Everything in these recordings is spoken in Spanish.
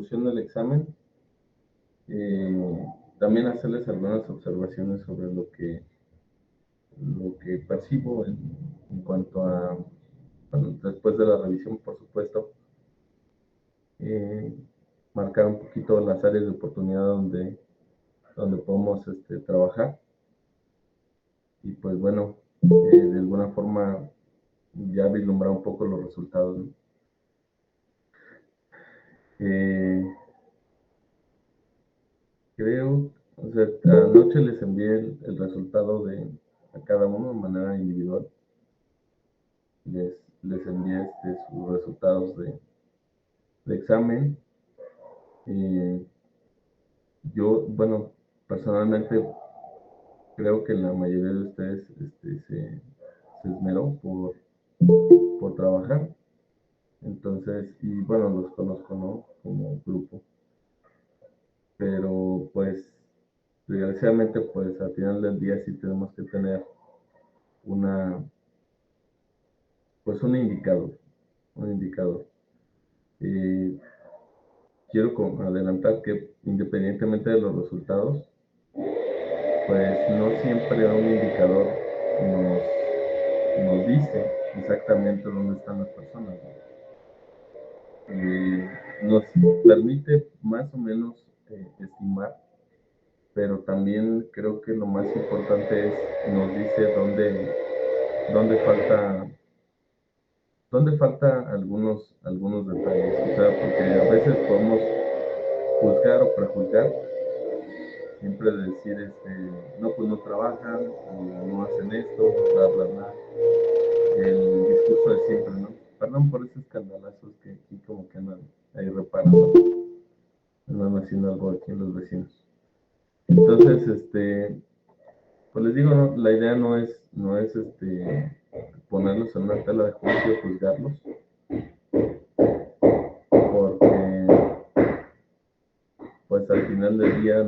resolución del examen, también hacerles algunas observaciones sobre lo que percibo en cuanto a, bueno, después de la revisión, por supuesto, marcar un poquito las áreas de oportunidad donde podemos trabajar. Y pues bueno, de alguna forma ya vislumbrar un poco los resultados, ¿no? Creo, o sea, anoche les envié el resultado a cada uno de manera individual. Les envié sus resultados de examen. Yo, bueno, personalmente creo que la mayoría de ustedes se esmeró por trabajar. Entonces, y bueno, los conozco, ¿no? Como grupo. Pero pues, desgraciadamente, pues al final del día sí tenemos que tener un indicador. Quiero adelantar que independientemente de los resultados, pues no siempre un indicador nos dice exactamente dónde están las personas, ¿no? Nos permite más o menos estimar, pero también creo que lo más importante es, nos dice dónde falta algunos detalles, o sea, porque a veces podemos juzgar o prejuzgar, siempre decir, no, pues no trabajan, no hacen esto, bla, bla, bla, el discurso de siempre, ¿no? Perdón por esos escandalazos que aquí como que andan ahí reparando, andan haciendo algo aquí en los vecinos. Entonces, pues les digo, ¿no? La idea no es ponerlos en una tela de juicio, juzgarlos, porque pues al final del día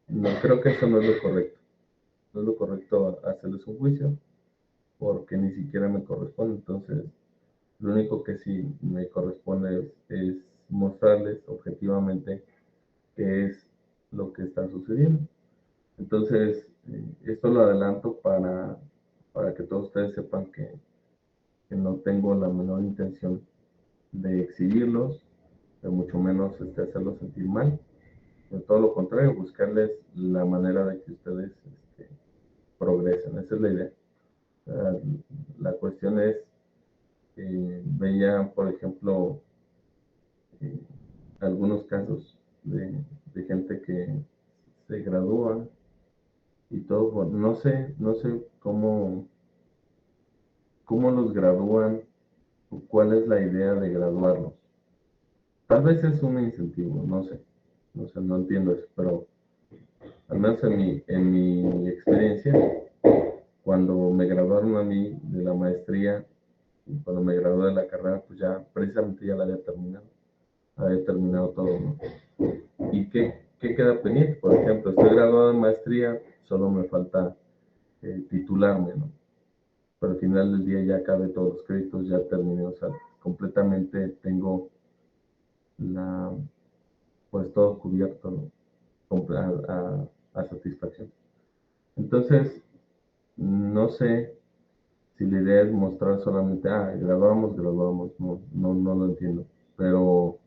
no creo que eso no es lo correcto. No es lo correcto hacerles un juicio, porque ni siquiera me corresponde. Entonces, lo único que sí me corresponde es mostrarles objetivamente qué es lo que está sucediendo. Entonces, esto lo adelanto para que todos ustedes sepan que no tengo la menor intención de exhibirlos, de mucho menos hacerlos sentir mal. De todo lo contrario, buscarles la manera de que ustedes progresen. Esa es la idea. La cuestión es, veía, por ejemplo, algunos casos de gente que se gradúa y todo. No sé cómo los gradúan, o cuál es la idea de graduarlos. Tal vez es un incentivo, no sé, no entiendo eso, pero al menos en mi experiencia, cuando me graduaron a mí de la maestría, y cuando me gradué de la carrera, pues ya precisamente ya la había terminado todo, ¿no? ¿Y qué queda pendiente? Por ejemplo, estoy graduado en maestría, solo me falta titularme, ¿no? Pero al final del día ya acabé todos los créditos, ya terminé, o sea, completamente tengo pues todo cubierto, ¿no? A satisfacción. Entonces, no sé si la idea es mostrar solamente, graduamos, no lo entiendo, pero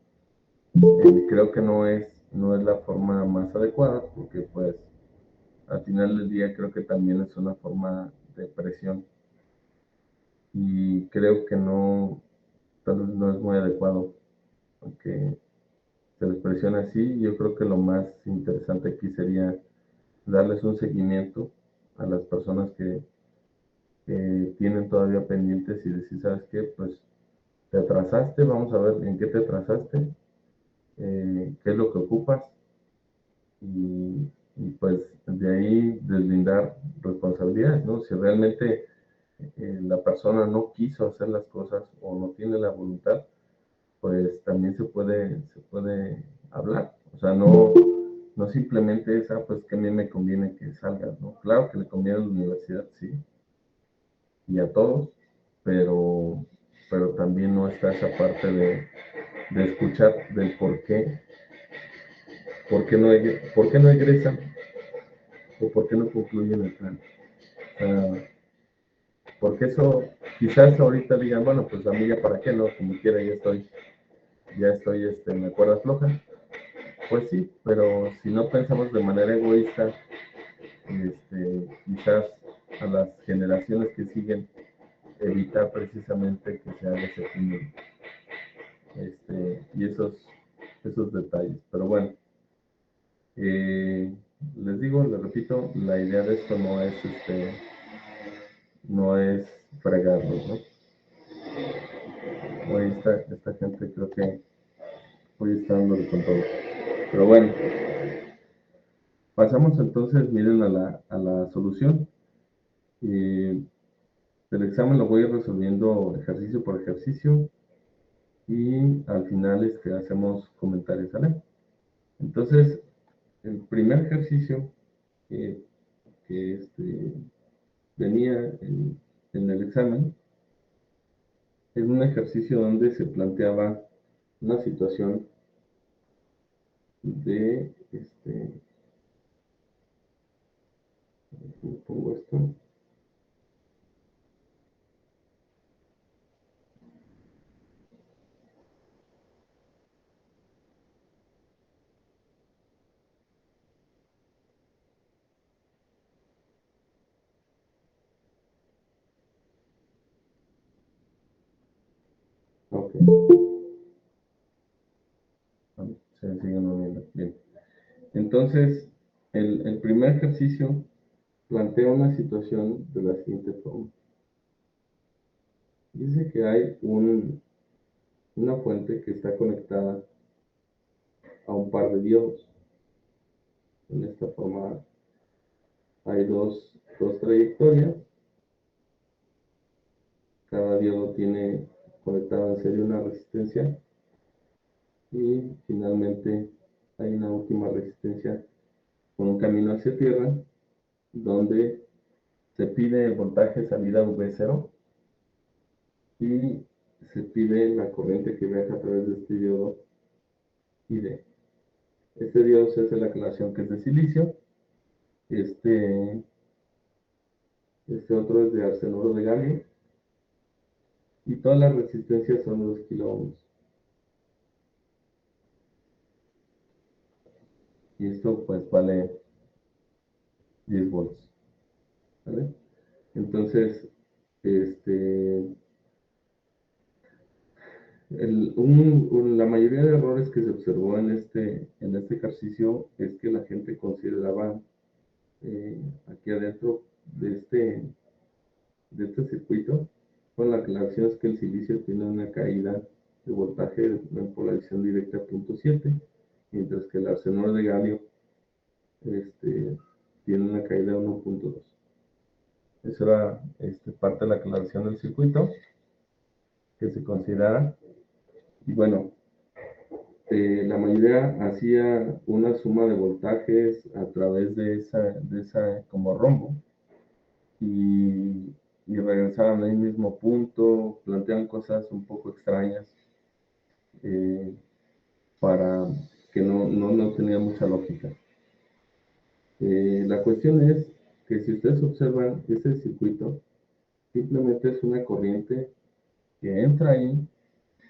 creo que no es la forma más adecuada, porque pues al final del día creo que también es una forma de presión, y creo que tal vez no es muy adecuado, aunque se les presiona así. Yo creo que lo más interesante aquí sería darles un seguimiento a las personas que tienen todavía pendientes, y decir, ¿sabes qué? Pues te atrasaste, vamos a ver en qué te atrasaste, qué es lo que ocupas, y pues de ahí deslindar responsabilidades, ¿no? Si realmente la persona no quiso hacer las cosas o no tiene la voluntad, pues también se puede hablar. O sea, no simplemente es, pues que a mí me conviene que salgas, ¿no? Claro que le conviene a la universidad, sí, y a todos, pero pero también no está esa parte de escuchar del por qué no egresan o por qué no concluyen el plan. O sea, porque eso, quizás ahorita digan, bueno, pues a mí ya para qué, no, como quiera, ya estoy, me cuerda floja. Pues sí, pero si no pensamos de manera egoísta, quizás a las generaciones que siguen, evitar precisamente que se haga ese túnel, y esos detalles. Pero bueno, les digo, les repito, la idea de esto no es fregarlos, ¿no? Hoy esta gente creo que hoy está dándole con todo. Pero bueno, pasamos entonces, miren, a la solución. El examen lo voy a ir resolviendo ejercicio por ejercicio y al final hacemos comentarios, ¿vale? Entonces, el primer ejercicio que venía en el examen es un ejercicio donde se planteaba una situación de, ¿cómo pongo esto? Ok, se siguen uniendo. Bien. Entonces, el primer ejercicio plantea una situación de la siguiente forma. Dice que hay una fuente que está conectada a un par de diodos. En esta forma hay dos trayectorias. Cada diodo tiene conectada en serie una resistencia y finalmente hay una última resistencia con un camino hacia tierra donde se pide el voltaje salida V0 y se pide la corriente que viaja a través de este diodo ID. Este diodo se hace la aclaración que es de silicio. Este otro es de arsenuro de galio. Y todas las resistencias son 2 kilo ohms. Y esto pues vale 10 volts. ¿Vale? Entonces, la mayoría de errores que se observó en este ejercicio es que la gente consideraba aquí adentro de este circuito, con la aclaración es que el silicio tiene una caída de voltaje en polarización directa a 0.7, mientras que el arsenuro de galio tiene una caída de 1.2. Eso era parte de la aclaración del circuito que se considera. Y bueno, la mayoría hacía una suma de voltajes a través de esa como rombo y regresaban al mismo punto, planteaban cosas un poco extrañas para que no tenía mucha lógica. La cuestión es que si ustedes observan ese circuito, simplemente es una corriente que entra ahí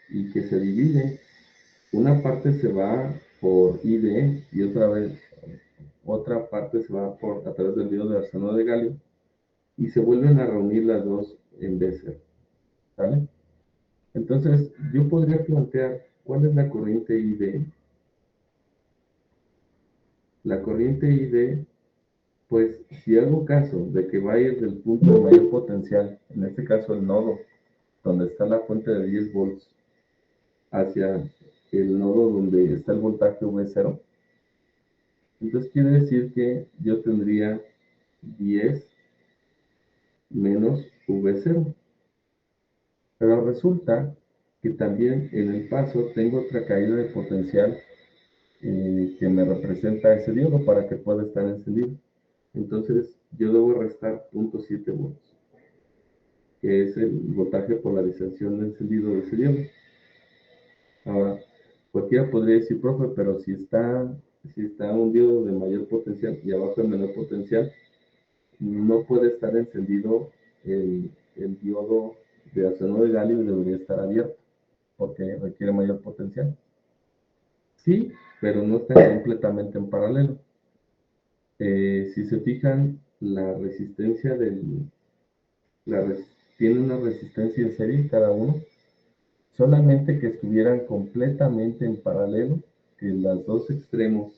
y que se divide. Una parte se va por ID y otra parte se va a través del diodo de arsenuro de galio y se vuelven a reunir las dos en Bézer. ¿Vale? Entonces, yo podría plantear cuál es la corriente ID. La corriente ID, pues si hago caso de que va a ir del punto de mayor potencial, en este caso el nodo, donde está la fuente de 10 volts, hacia el nodo donde está el voltaje V0, entonces quiere decir que yo tendría 10 menos V0. Pero resulta que también en el paso tengo otra caída de potencial que me representa ese diodo para que pueda estar encendido. Entonces yo debo restar 0.7 volts, que es el voltaje de polarización de encendido de ese diodo. Ahora, cualquiera podría decir, profe, pero si está un diodo de mayor potencial y abajo de menor potencial, no puede estar encendido el diodo de arsenuro de galio y debería estar abierto, porque requiere mayor potencial. Sí, pero no están completamente en paralelo. Si se fijan, la resistencia tiene una resistencia en serie cada uno, solamente que estuvieran completamente en paralelo, que los dos extremos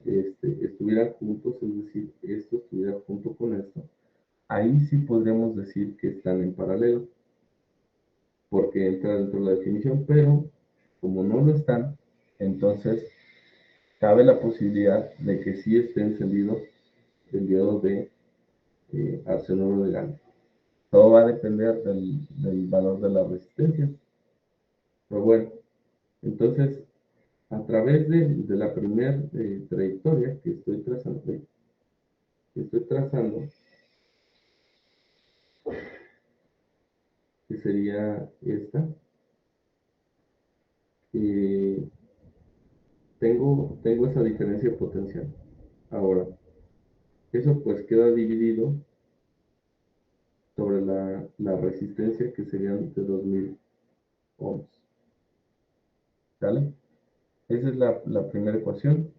estuvieran juntos, es decir, esto estuviera junto con esto, ahí sí podremos decir que están en paralelo, porque entra dentro de la definición, pero como no lo están, entonces cabe la posibilidad de que sí esté encendido el diodo de arsenuro de galio. Todo va a depender del valor de la resistencia. Pero bueno, entonces, a través de la primera trayectoria que estoy trazando, que sería esta, tengo esa diferencia potencial. Ahora, eso pues queda dividido sobre la resistencia, que serían de 2000 ohms. ¿Sale? Esa es la primera ecuación.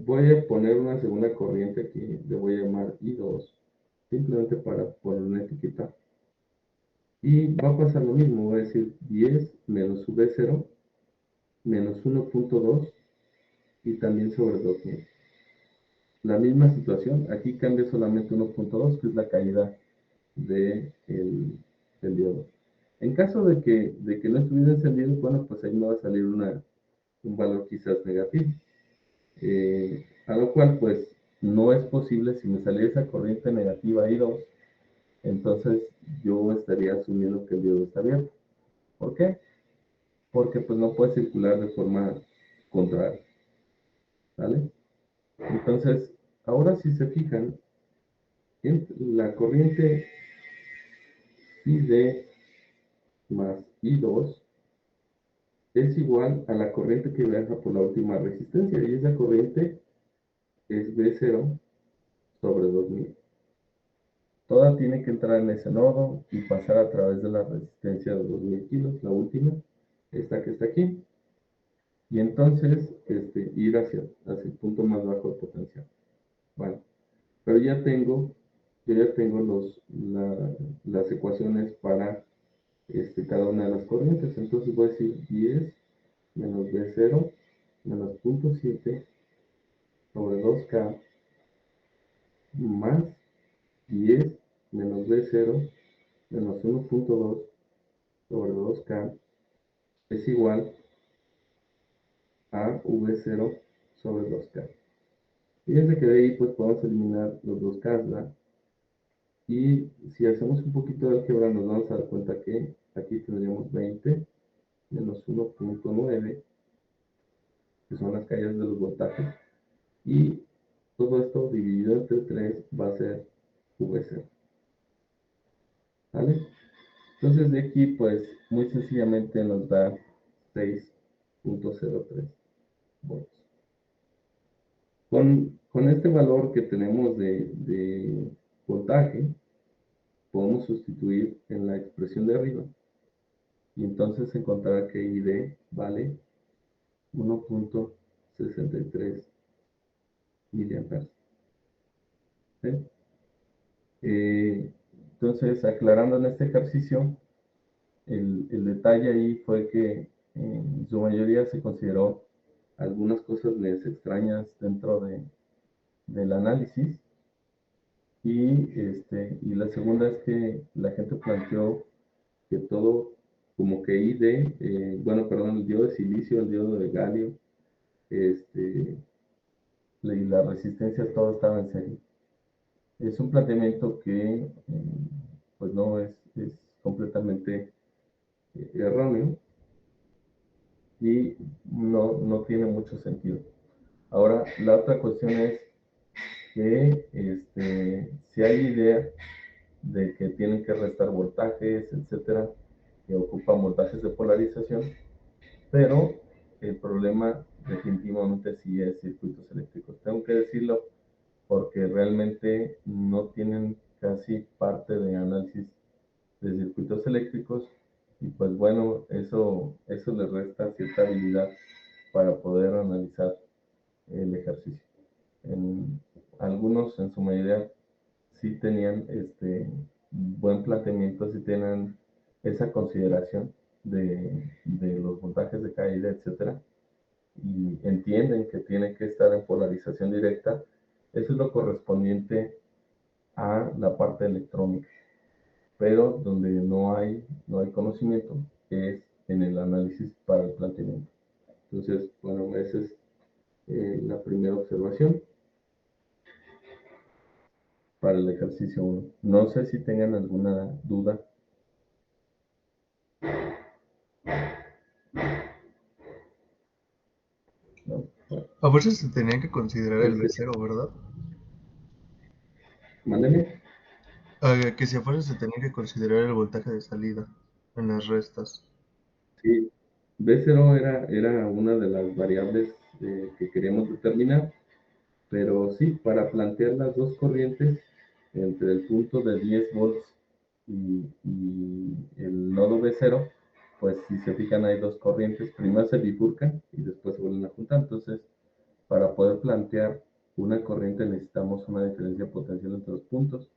Voy a poner una segunda corriente aquí, le voy a llamar I2, simplemente para poner una etiqueta. Y va a pasar lo mismo, voy a decir 10 menos V0 menos 1.2 y también sobre 2000. La misma situación, aquí cambia solamente 1.2, que es la caída del diodo. En caso de que no estuviera encendido, bueno, pues ahí me va a salir un valor quizás negativo. A lo cual, pues, no es posible. Si me saliera esa corriente negativa I2, entonces yo estaría asumiendo que el diodo está abierto. ¿Por qué? Porque pues no puede circular de forma contraria. ¿Vale? Entonces, ahora si se fijan, la corriente ID más I2 es igual a la corriente que viaja por la última resistencia, y esa corriente es V0 sobre 2000. Toda tiene que entrar en ese nodo y pasar a través de la resistencia de 2000 kilos, la última, esta que está aquí, y entonces ir hacia el punto más bajo de potencial. Bueno, pero yo ya tengo las ecuaciones para cada una de las corrientes. Entonces voy a decir 10 menos B0 menos 0.7 sobre 2K más 10 menos B0 menos 1.2 sobre 2K es igual a V0 sobre 2K. Fíjense que de ahí pues podemos eliminar los 2K, ¿verdad? Y si hacemos un poquito de álgebra nos vamos a dar cuenta que aquí tendríamos 20 menos 1.9, que son las caídas de los voltajes, y todo esto dividido entre 3 va a ser V0. ¿Vale? Entonces de aquí pues muy sencillamente nos da 6.03 volts. Con este valor que tenemos de voltaje, podemos sustituir en la expresión de arriba, y entonces encontrar que ID vale 1.63 miliamperes. ¿Sí? Entonces, aclarando en este ejercicio, el detalle ahí fue que en su mayoría se consideró algunas cosas extrañas dentro del análisis, y la segunda es que la gente planteó que todo, como que bueno, perdón, el diodo de silicio, el diodo de galio, y las resistencias, todo estaba en serie. Es un planteamiento que pues no es completamente erróneo, y no tiene mucho sentido. Ahora, la otra cuestión es que si hay idea de que tienen que restar voltajes, etcétera, que ocupan voltajes de polarización, pero el problema definitivamente sí es circuitos eléctricos. Tengo que decirlo porque realmente no tienen casi parte de análisis de circuitos eléctricos y pues bueno, eso les resta cierta habilidad para poder analizar el ejercicio. Algunos en su mayoría sí tenían buen planteamiento, sí tenían esa consideración de los voltajes de caída, etcétera, y entienden que tiene que estar en polarización directa. Eso es lo correspondiente a la parte electrónica, pero donde no hay conocimiento es en el análisis para el planteamiento. Entonces, bueno, esa es la primera observación para el ejercicio 1. No sé si tengan alguna duda. ¿No? Bueno, A veces se tenía que considerar el este, B0, ¿verdad? mándeme. Que si a fuerza se tenía que considerar el voltaje de salida en las restas. Sí, B0 era una de las variables que queríamos determinar, pero sí, para plantear las dos corrientes entre el punto de 10 volts y el nodo B0, pues si se fijan hay dos corrientes, primero se bifurcan y después se vuelven a juntar. Entonces, para poder plantear una corriente necesitamos una diferencia potencial entre los puntos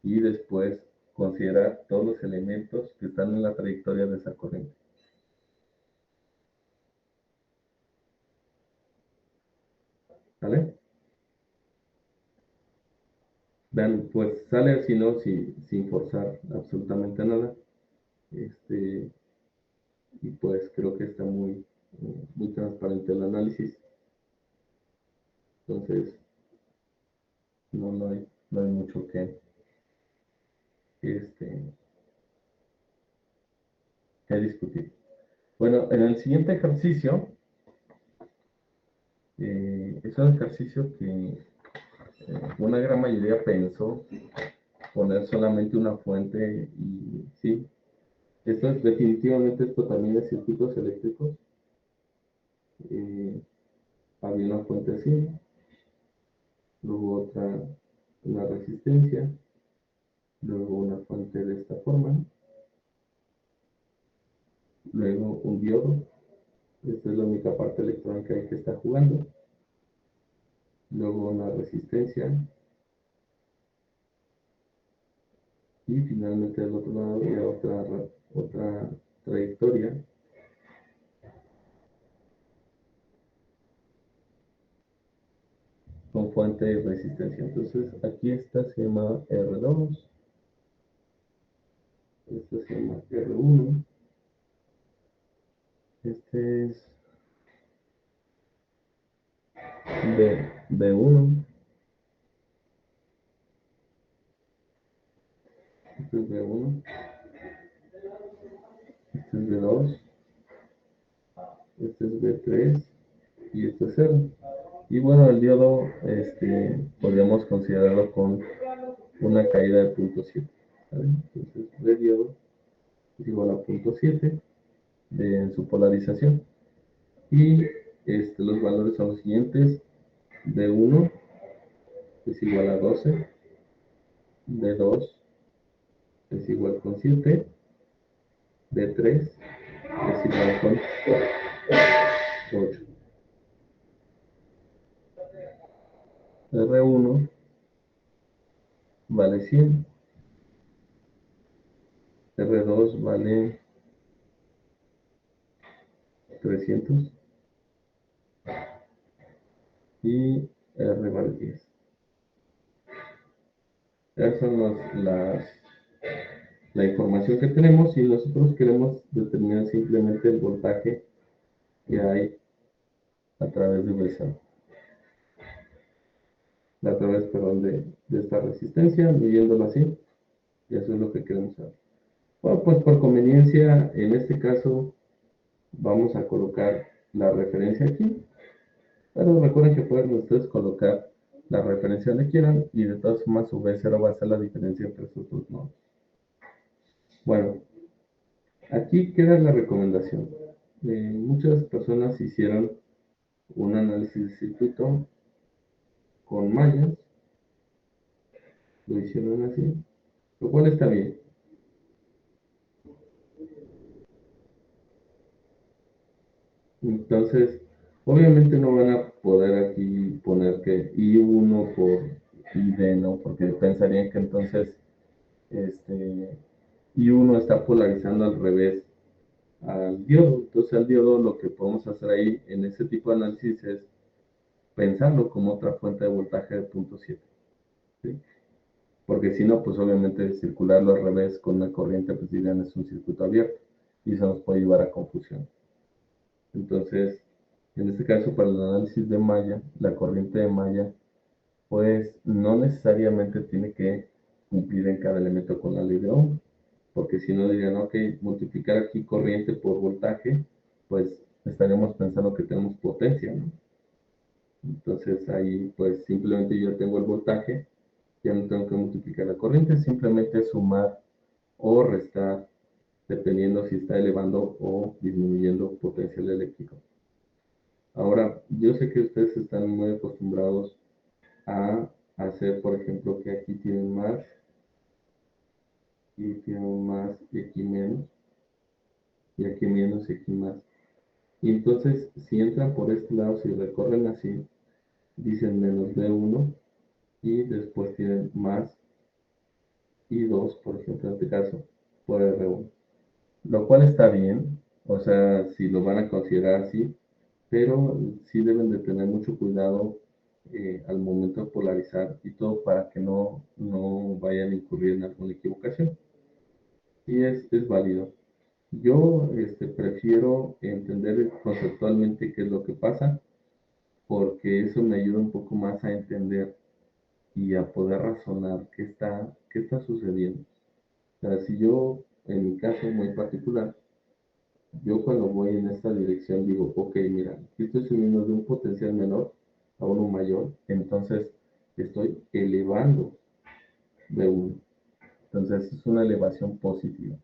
y después considerar todos los elementos que están en la trayectoria de esa corriente. ¿Vale? Vean, pues sale así, ¿no? Sin forzar absolutamente nada. Y pues creo que está muy transparente el análisis. Entonces, no hay mucho este, que discutir. Bueno, en el siguiente ejercicio, es un ejercicio que una gran mayoría pensó poner solamente una fuente y sí, esto también es circuitos eléctricos. Eh, Había una fuente así, luego una resistencia, luego una fuente de esta forma, luego un diodo. Esta es la única parte electrónica ahí que está jugando. Luego una resistencia. Y finalmente del otro lado había otra trayectoria con fuente de resistencia. Entonces aquí esta se llama R2, esta se llama R1, este es B1, este es B1, este es B2, este es B3 y este es 0. Y bueno, el diodo podríamos considerarlo con una caída de 0.7. ¿Vale? Entonces, el diodo es igual a 0.7 en su polarización. Y los valores son los siguientes. B1 es igual a 12, B2 es igual con 7, B3 es igual con 8. R1 vale 100, R2 vale 300 y R vale 10. Esas son la información que tenemos y nosotros queremos determinar simplemente el voltaje que hay a través de V0. A través, perdón, de esta resistencia, midiéndolo así, y eso es lo que queremos saber. Bueno, pues por conveniencia, en este caso, vamos a colocar la referencia aquí, pero recuerden que pueden ustedes colocar la referencia donde quieran y de todas formas su V0 va a ser la diferencia entre sus dos nodos. Bueno, aquí queda la recomendación. Muchas personas hicieron un análisis de circuito con mallas, lo hicieron así, lo cual está bien. Entonces, obviamente no van a poder aquí poner que I1 por ID, ¿no? Porque pensarían que entonces este, I1 está polarizando al revés al diodo. Entonces, al diodo lo que podemos hacer ahí en ese tipo de análisis es pensarlo como otra fuente de voltaje de punto 7. ¿Sí? Porque si no, pues obviamente circularlo al revés con una corriente, pues dirían es un circuito abierto y eso nos puede llevar a confusión. Entonces, en este caso, para el análisis de malla, la corriente de malla, pues no necesariamente tiene que cumplir en cada elemento con la ley de Ohm, porque si no dirían, ok, multiplicar aquí corriente por voltaje, pues estaríamos pensando que tenemos potencia, ¿no? Entonces ahí pues simplemente yo tengo el voltaje, ya no tengo que multiplicar la corriente, simplemente sumar o restar, dependiendo si está elevando o disminuyendo potencial eléctrico. Ahora, yo sé que ustedes están muy acostumbrados a hacer, por ejemplo, que aquí tienen más y tienen más y aquí menos, y aquí menos y aquí más. Y entonces, si entran por este lado, si recorren así, dicen menos B1 y después tienen más I2, por ejemplo, en este caso, por R1. Lo cual está bien, o sea, si lo van a considerar así, pero sí deben de tener mucho cuidado al momento de polarizar y todo para que no vayan a incurrir en alguna equivocación. Y es válido. Yo prefiero entender conceptualmente qué es lo que pasa, porque eso me ayuda un poco más a entender y a poder razonar qué está sucediendo. O sea, si yo, en mi caso muy particular, yo cuando voy en esta dirección digo, ok, mira, aquí estoy subiendo de un potencial menor a uno mayor, entonces estoy elevando de uno. Entonces es una elevación positiva.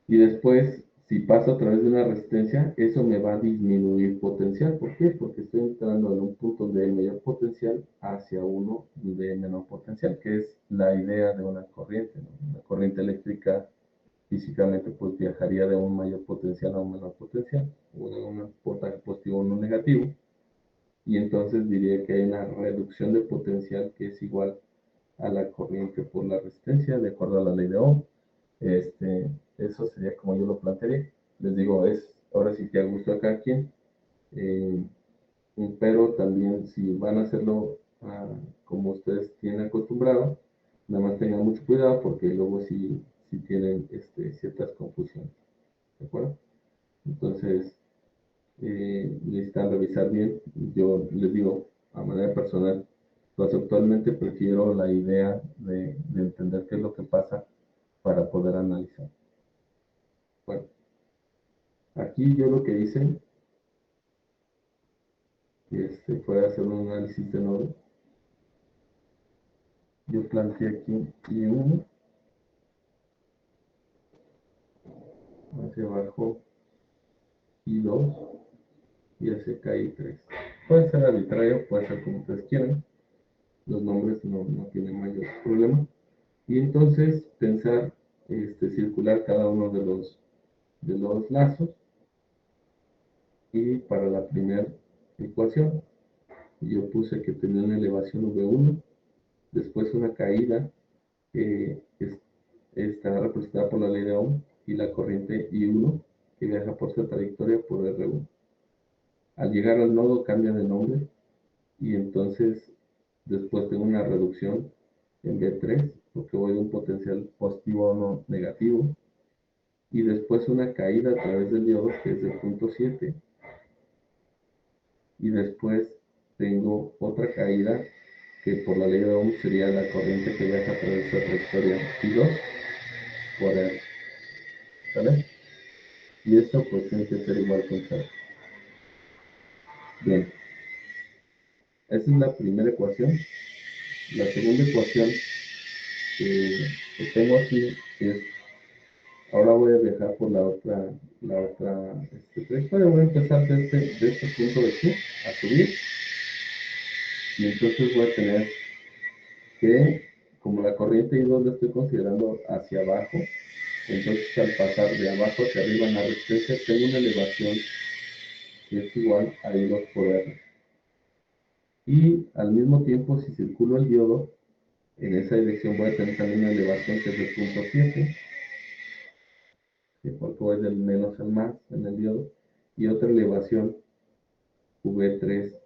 Y después, si paso a través de una resistencia, eso me va a disminuir potencial. ¿Por qué? Porque estoy entrando en un punto donde hay mayor potencial hacia uno de menor potencial, que es la idea de una corriente, ¿no? Una corriente eléctrica físicamente pues viajaría de un mayor potencial a un menor potencial, o de un voltaje positivo a uno negativo, y entonces diría que hay una reducción de potencial que es igual a la corriente por la resistencia, de acuerdo a la ley de Ohm. Eso sería como yo lo plantearía. Les digo, es ahora sí que a gusto a cada quien, eh, pero también si van a hacerlo como ustedes tienen acostumbrado, nada más tengan mucho cuidado porque luego sí tienen ciertas confusiones. ¿De acuerdo? Entonces, necesitan revisar bien. Yo les digo, a manera personal, pues actualmente prefiero la idea de entender qué es lo que pasa para poder analizar. Bueno, aquí yo lo que hice fue hacer un análisis de nodo. Yo planteé aquí I1 hacia abajo, I2 y hacia acá I3. Puede ser arbitrario, puede ser como ustedes quieran. Los nombres no tienen mayor problema. Y entonces pensar circular cada uno de los lazos. Y para la primera ecuación, yo puse que tenía una elevación V1, después una caída que está representada por la ley de Ohm y la corriente I1 que viaja por su trayectoria por R1. Al llegar al nodo cambia de nombre y entonces después tengo una reducción en B3 porque voy de un potencial positivo a uno negativo y después una caída a través del diodo que es de punto 7 y después tengo otra caída que por la ley de Ohm sería la corriente que viaja a través de la trayectoria I2 por R, ¿vale? Y esto pues tiene que ser igual que un cero. Bien, esa es la primera ecuación. La segunda ecuación que tengo aquí es, ahora voy a viajar por la otra trayectoria. Voy a empezar de este punto de aquí a subir, y entonces voy a tener que, como la corriente I2 la estoy considerando hacia abajo, entonces al pasar de abajo hacia arriba en la resistencia tengo una elevación que es igual a I2 por R. Y al mismo tiempo, si circulo el diodo, en esa dirección voy a tener también una elevación que es de punto 7, porque voy del menos al más en el diodo, y otra elevación V3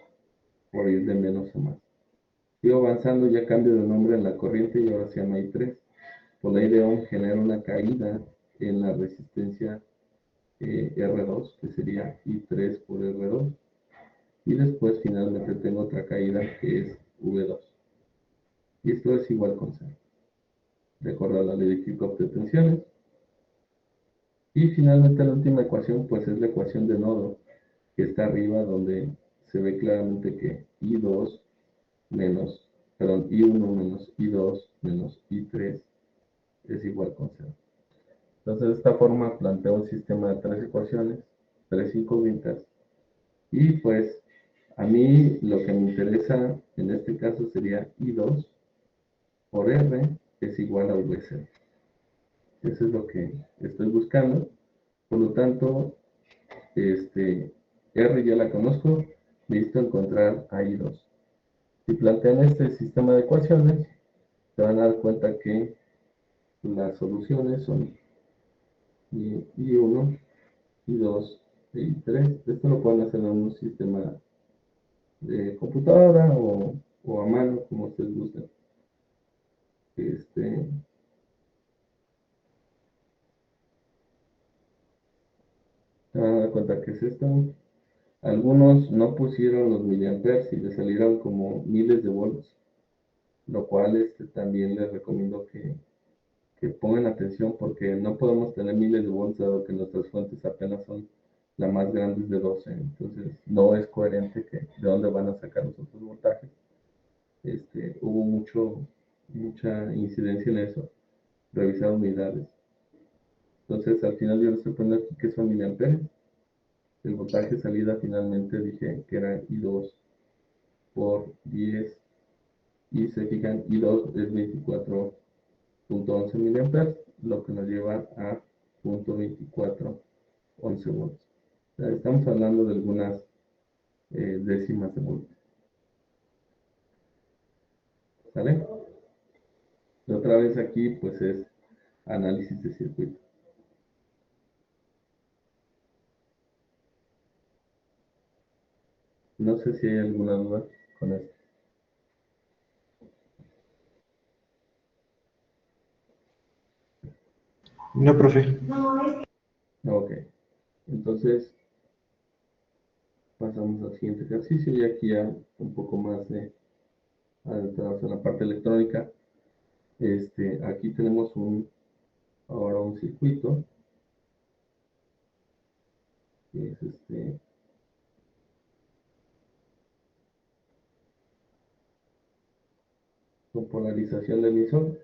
por ir de menos a más. Sigo avanzando, ya cambio de nombre en la corriente y ahora se llama I3. Por ley de Ohm genera una caída en la resistencia R2, que sería I3 por R2. Y después finalmente tengo otra caída que es V2. Y esto es igual con cero, de acuerdo a la ley de Kirchhoff de tensiones. Y finalmente la última ecuación pues es la ecuación de nodo, que está arriba, donde se ve claramente que I2 menos, perdón, I1 menos I2 menos I3 es igual con cero. Entonces de esta forma planteo un sistema de tres ecuaciones, tres incógnitas, y pues a mí lo que me interesa en este caso sería I2 por R es igual a V0. Eso es lo que estoy buscando. Por lo tanto, R ya la conozco, necesito encontrar a I2. Si plantean este sistema de ecuaciones, se van a dar cuenta que las soluciones son I1, I2 e I3. Esto lo pueden hacer en un sistema de computadora o a mano, como ustedes gusten. Se van a dar cuenta que es esto. Algunos no pusieron los miliamperes y les salieron como miles de volts, lo cual también les recomiendo que pongan atención, porque no podemos tener miles de volts dado que nuestras fuentes apenas son las más grandes de 12. Entonces no es coherente que de dónde van a sacar los otros voltajes. Hubo mucha incidencia en eso, revisar unidades. Entonces al final yo les estoy poniendo aquí que son miliamperes. El voltaje salida finalmente dije que era I2 por 10, y se fijan, I2 es 24.11 miliamperes, lo que nos lleva a 0.2411 volts. O sea, estamos hablando de algunas décimas de volts. ¿Sale? Y otra vez aquí pues es análisis de circuito. No sé si hay alguna duda con esto. No, profe. Ok, entonces pasamos al siguiente ejercicio, y aquí ya un poco más de adentrados en la parte electrónica. Aquí tenemos ahora un circuito que es con polarización de emisor,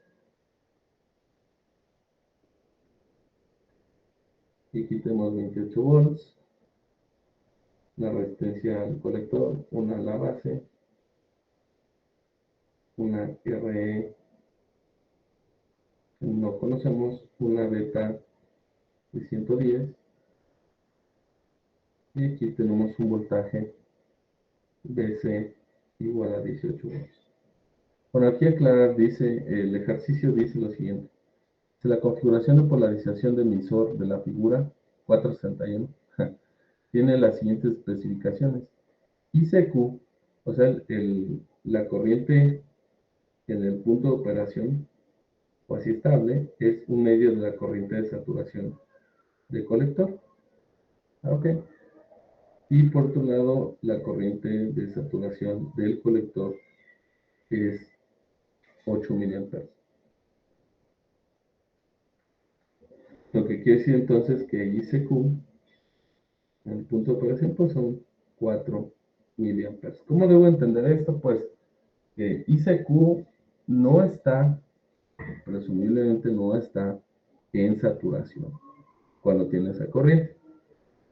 y aquí tenemos 28 volts, la resistencia al colector, una a la base, una RE que no conocemos, una beta de 110, y aquí tenemos un voltaje BC igual a 18 volts. Bueno, aquí aclarar, el ejercicio dice lo siguiente: si la configuración de polarización de emisor de la figura 461 tiene las siguientes especificaciones. ICQ, o sea, la corriente en el punto de operación, o así estable, es un medio de la corriente de saturación de colector. Ok. Y por otro lado, la corriente de saturación del colector es 8 miliamperes. Lo que quiere decir entonces que ICQ, en el punto de operación, pues son 4 miliamperes. ¿Cómo debo entender esto? Pues que ICQ no está, presumiblemente no está en saturación cuando tiene esa corriente.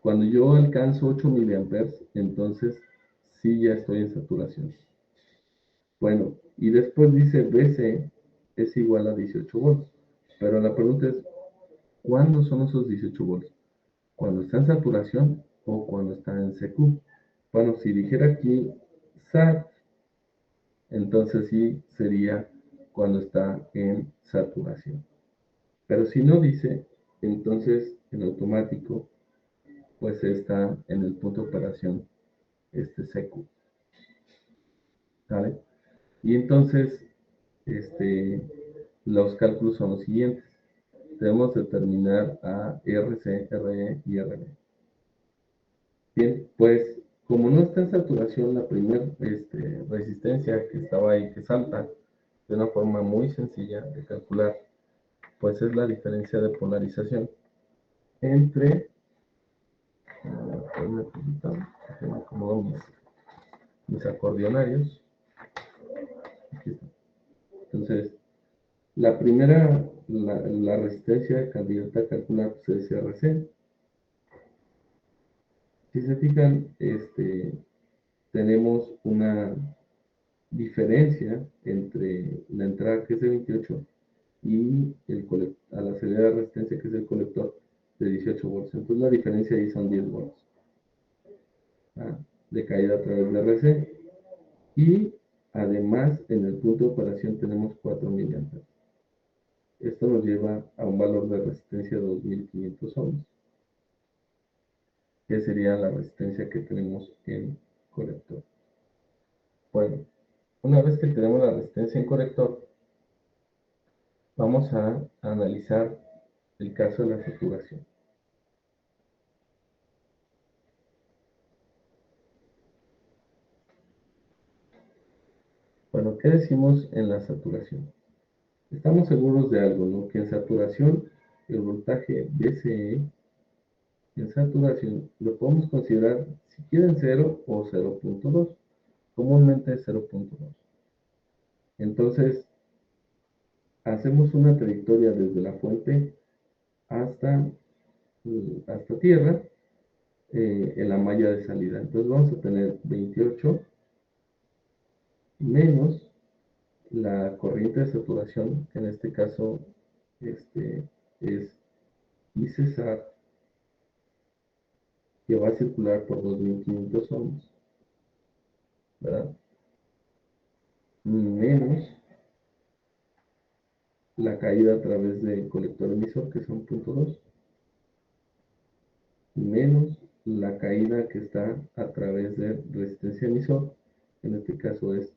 Cuando yo alcanzo 8 miliamperes, entonces sí ya estoy en saturación. Bueno, y después dice BC es igual a 18 volts. Pero la pregunta es, ¿cuándo son esos 18 volts? ¿Cuando está en saturación o cuando está en CQ? Bueno, si dijera aquí SAT, entonces sí sería cuando está en saturación. Pero si no dice, entonces en automático, pues está en el punto de operación CQ. ¿Vale? Y entonces, los cálculos son los siguientes. Debemos determinar a RC, RE y RB. Bien, pues como no está en saturación, la primera resistencia que estaba ahí, que salta de una forma muy sencilla de calcular, pues es la diferencia de polarización entre, me acomodo mis acordeonarios. Aquí está. Entonces, la primera, la resistencia candidata a calcular pues, es RC. Si se fijan, tenemos una diferencia entre la entrada que es de 28 y a la salida de resistencia que es el colector de 18 volts. Entonces la diferencia ahí son 10 volts de caída a través de RC. Y además en el punto de operación tenemos 4 miliamperes. Esto nos lleva a un valor de resistencia de 2500 ohms, que sería la resistencia que tenemos en colector. Bueno, una vez que tenemos la resistencia en colector, vamos a analizar el caso de la saturación. Bueno, ¿qué decimos en la saturación? Estamos seguros de algo, ¿no? Que en saturación el voltaje VCE en saturación lo podemos considerar, si quieren, 0 o 0.2. Comúnmente es 0.2. Entonces, hacemos una trayectoria desde la fuente hasta, hasta tierra en la malla de salida. Entonces vamos a tener 28 menos la corriente de saturación, que en este caso es ICESAR, que va a circular por 2500 ohms, ¿verdad? Menos la caída a través del colector emisor, que son 0.2, menos la caída que está a través de resistencia emisor, en este caso es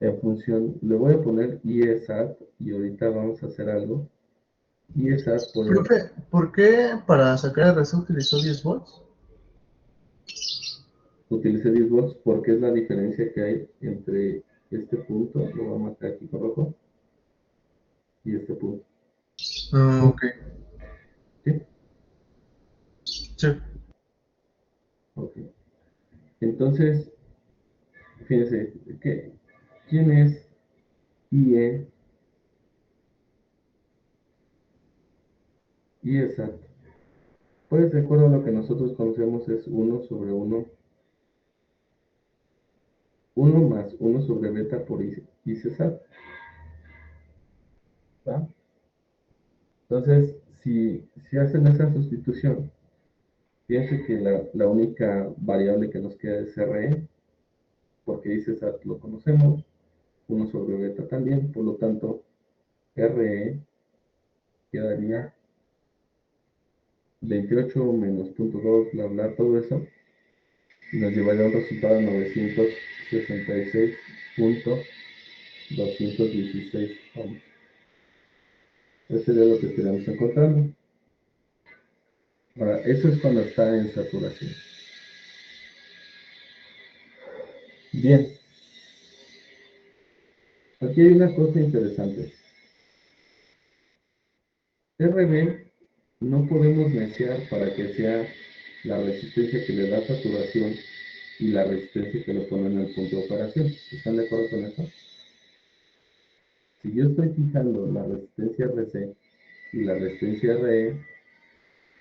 en función, le voy a poner IESAT y ahorita vamos a hacer algo. IESAT por el, Profe, ¿por qué para sacar el RC utilizó 10 volts? utilicé 10 volts porque es la diferencia que hay entre este punto, lo voy a marcar aquí con rojo, y este punto. Ah, ok. ¿Sí? Sí. Ok. Entonces, fíjense, ¿quién es IE? IESAT. Pues de acuerdo a lo que nosotros conocemos es 1 sobre 1, 1 más 1 sobre beta por ICESAT. ¿Va? Entonces, si hacen esa sustitución, fíjense que la única variable que nos queda es RE, porque ICESAT lo conocemos, 1 sobre beta también, por lo tanto, RE quedaría 28 menos 0.2, bla, bla, todo eso, y nos llevaría a un resultado de 966.216 ohms. Eso sería lo que estaríamos encontrando. Ahora, eso es cuando está en saturación. Bien, aquí hay una cosa interesante. RB no podemos neciar para que sea la resistencia que le da saturación y la resistencia que le ponen en el punto de operación. ¿Están de acuerdo con eso? Si yo estoy fijando la resistencia RC y la resistencia RE,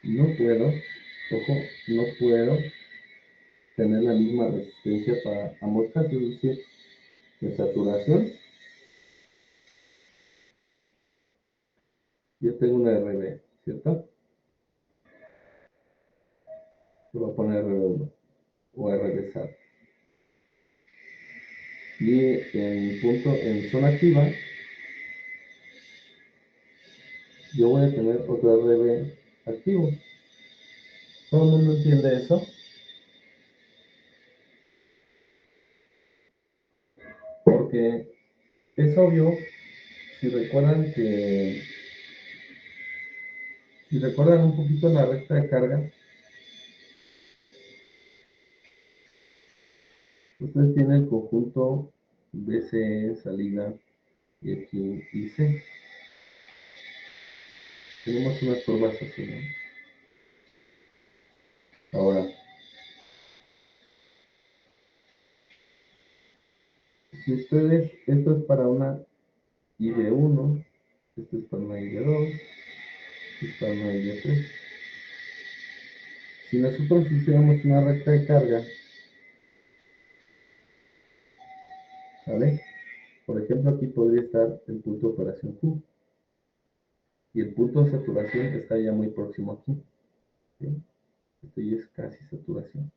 no puedo, ojo, no puedo tener la misma resistencia para ambos casos, es decir, de saturación. Yo tengo una RB, ¿cierto? Le voy a poner RB1 o RB SAT. Y en zona activa, yo voy a tener otro RB activo. ¿Todo el mundo entiende eso? Porque es obvio, si recuerdan si recuerdan un poquito la recta de carga, ustedes tienen el conjunto BCE, salida, y aquí IC. Tenemos unas curvas así, ¿no? Ahora, si ustedes, esto es para una IB1, esto es para una IB2, esto es para una IB3. Si nosotros hiciéramos una recta de carga, ¿vale? Por ejemplo, aquí podría estar el punto de operación Q. Y el punto de saturación está ya muy próximo aquí. ¿Sí? Esto ya es casi saturación.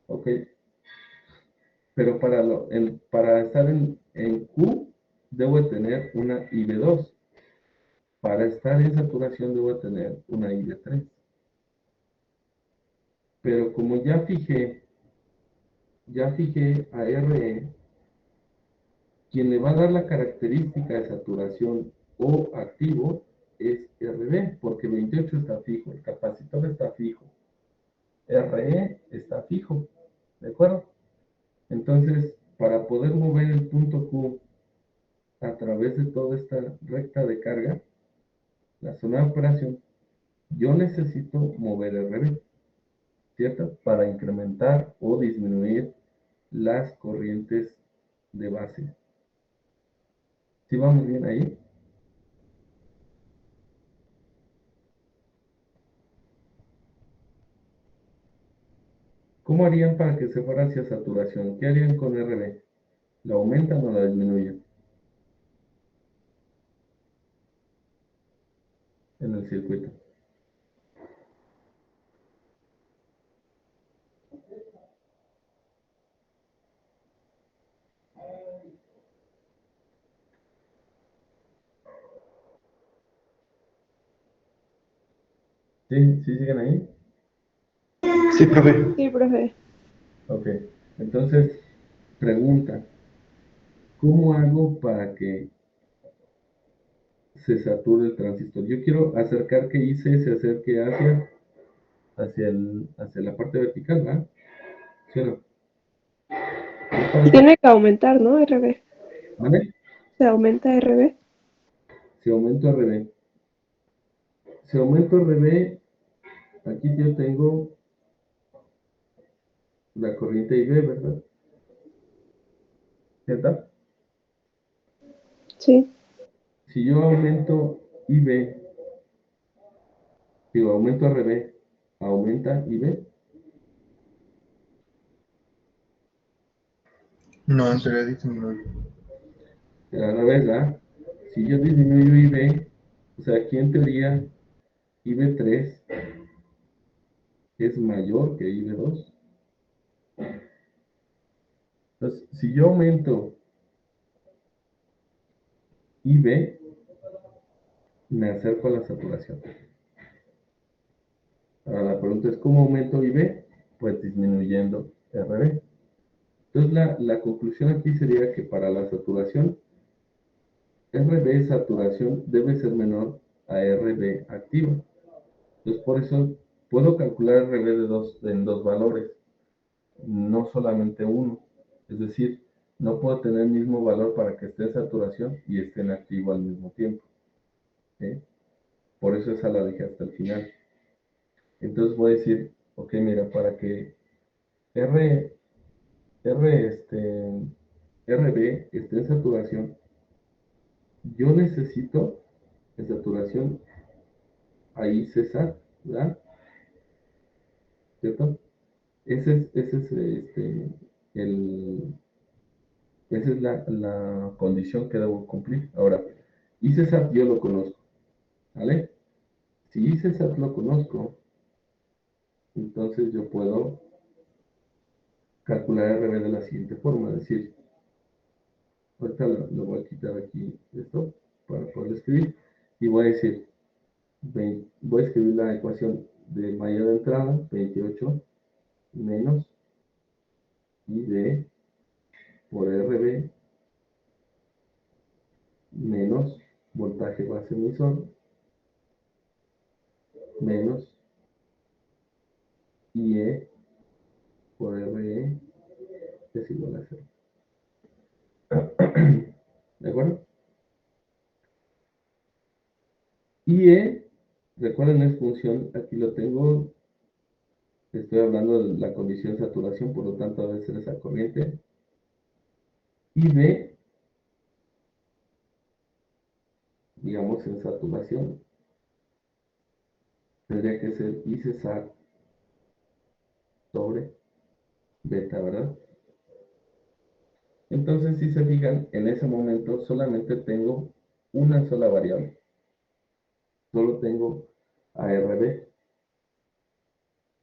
Ok. Pero para estar en Q, debo tener una IB2. Para estar en saturación, debo tener una IB3. Pero como ya fijé a RE, quien le va a dar la característica de saturación o activo es RB, porque 28 está fijo, el capacitor está fijo, RE está fijo, ¿de acuerdo? Entonces, para poder mover el punto Q a través de toda esta recta de carga, la zona de operación, yo necesito mover RB, ¿cierto? Para incrementar o disminuir las corrientes de base. ¿Sí vamos bien ahí? ¿Cómo harían para que se fuera hacia saturación? ¿Qué harían con RB? ¿La aumentan o la disminuyen en el circuito? ¿Sí? ¿Sí siguen ahí? Sí, profe. Sí, profe. Ok. Entonces, pregunta, ¿cómo hago para que se sature el transistor? Yo quiero acercar que IC se acerque hacia la parte vertical, ¿verdad? ¿Sí o no? ¿Es para eso? Tiene que aumentar, ¿no? RB. ¿Vale? Se aumenta RB. Si aumento RB. Si aumento RB, aquí yo tengo la corriente IB, ¿verdad? ¿Cierto? Sí. Si yo aumento IB, digo, aumento RB, aumenta IB. No, en teoría disminuye. Pero al revés, ¿verdad? Si yo disminuyo IB, o sea, aquí en teoría IB3 es mayor que IB2. Entonces, si yo aumento IB, me acerco a la saturación. Ahora la pregunta es, ¿cómo aumento IB? Pues disminuyendo RB. Entonces la conclusión aquí sería que para la saturación, RB saturación debe ser menor a RB activa. Entonces por eso puedo calcular RB en dos valores, no solamente uno. Es decir, no puedo tener el mismo valor para que esté en saturación y esté en activo al mismo tiempo. ¿Sí? Por eso esa la dejé hasta el final. Entonces voy a decir, ok, mira, para que R, R, RB está en saturación. Yo necesito en saturación ahí cesar, ¿verdad? ¿Cierto? Ese es el, esa es la condición que debo cumplir. Ahora, ICESAT yo lo conozco, ¿vale? Si ICESAT lo conozco, entonces yo puedo calcular RB de la siguiente forma, es decir, ahorita lo voy a quitar aquí esto para poder escribir y voy a decir, voy a escribir la ecuación de malla de entrada, 28 menos ID por RB menos voltaje base emisor menos IE por RE es igual a 0. ¿De acuerdo? IE, recuerden, es función, aquí lo tengo, estoy hablando de la condición de saturación, por lo tanto debe ser esa corriente. IB, digamos en saturación, tendría que ser I cesar sobre beta, ¿verdad? Entonces, si se fijan, en ese momento solamente tengo una sola variable. Solo tengo ARB.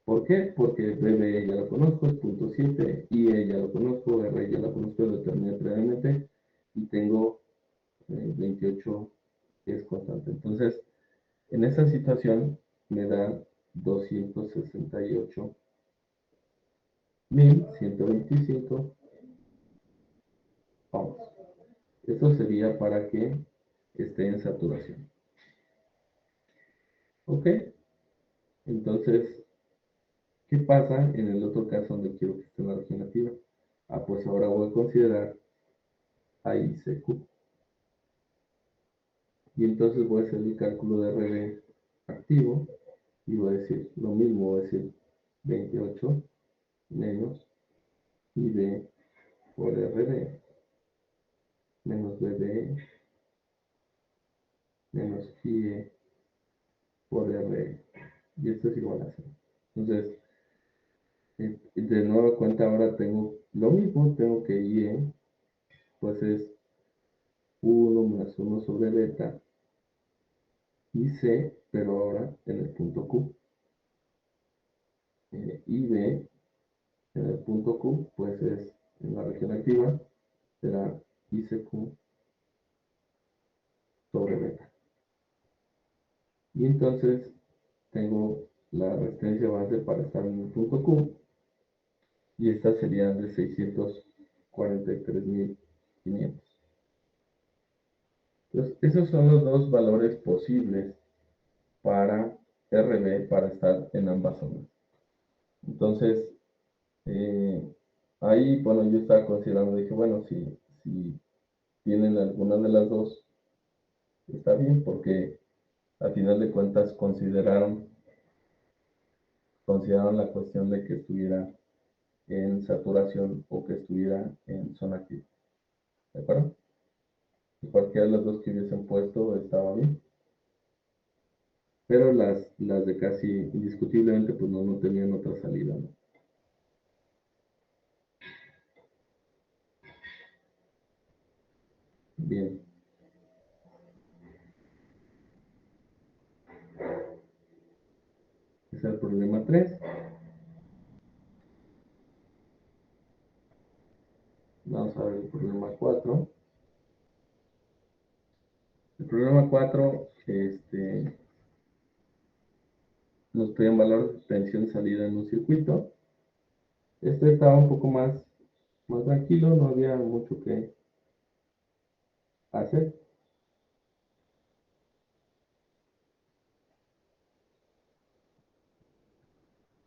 ¿Por qué? Porque BB ya lo conozco, es punto 7, IE ya lo conozco, R ya lo conozco, lo determiné previamente, y tengo 28 que es constante. Entonces, en esta situación me da 268.125 ohms. Esto sería para que esté en saturación. ¿Ok? Entonces, ¿qué pasa en el otro caso donde quiero que esté en la región activa? Ah, pues ahora voy a considerar a ICQ. Y entonces voy a hacer el cálculo de RB activo y voy a decir lo mismo, voy a decir 28 menos ID por RB menos BB menos IE por RE. Y esto es igual a 0. Entonces, de nueva cuenta ahora tengo lo mismo, tengo que IE, pues es 1 más 1 sobre beta y C, pero ahora en el punto Q. Y B en el punto Q, pues es en la región activa, será ICQ sobre beta. Y entonces tengo la resistencia base para estar en el punto Q, y esta sería de 643.500. Entonces, esos son los dos valores posibles para RB para estar en ambas zonas. Entonces, ahí, bueno, yo estaba considerando, dije, bueno, si tienen alguna de las dos, está bien, porque al final de cuentas consideraron la cuestión de que estuviera en saturación o que estuviera en zona activa. ¿De acuerdo? Y cualquiera de las dos que hubiesen puesto estaba bien. Pero las de casi indiscutiblemente, pues no tenían otra salida, ¿no? Bien. Ese es el problema 3. Vamos a ver el problema 4. El problema 4, nos piden valor de tensión salida en un circuito. Este estaba un poco más tranquilo, no había mucho que hacer.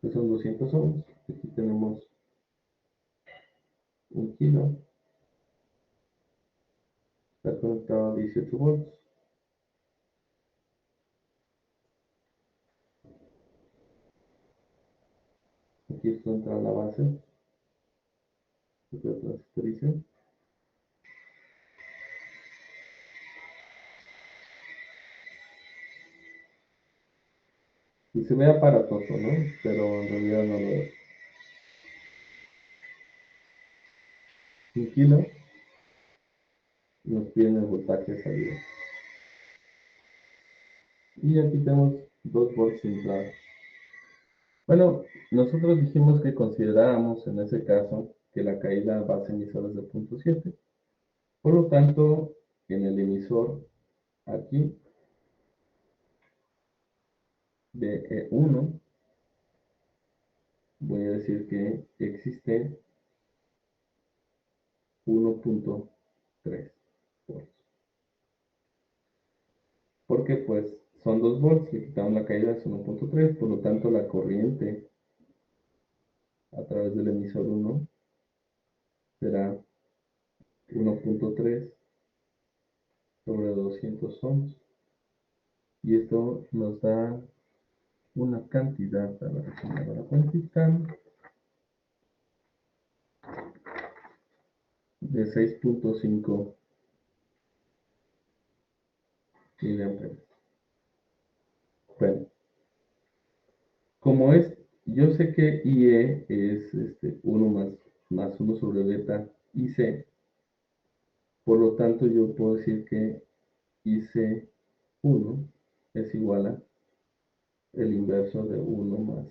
Que son 200 ohms. Aquí tenemos 1 kilo. Está conectado a 18 volts. Aquí esto entra a la base. Otra transistorización. Y se ve aparatoso, ¿no? Pero en realidad no lo es. 1 kilo nos piden el voltaje de salida. Y aquí tenemos 2 volts de entrada. Bueno, nosotros dijimos que considerábamos en ese caso que la caída base emisora es de 0.7. Por lo tanto, en el emisor aquí de E1 voy a decir que existe 1.3 volts. Porque pues son 2 volts, le quitamos la caída es 1.3, por lo tanto la corriente a través del emisor 1 será 1.3 sobre 200 ohms. Y esto nos da una cantidad, a ver si me la cuentita, de 6.5 miliamperes. Bueno, como es, yo sé que IE es 1 más 1 sobre beta IC, por lo tanto yo puedo decir que IC1 es igual a el inverso de 1 más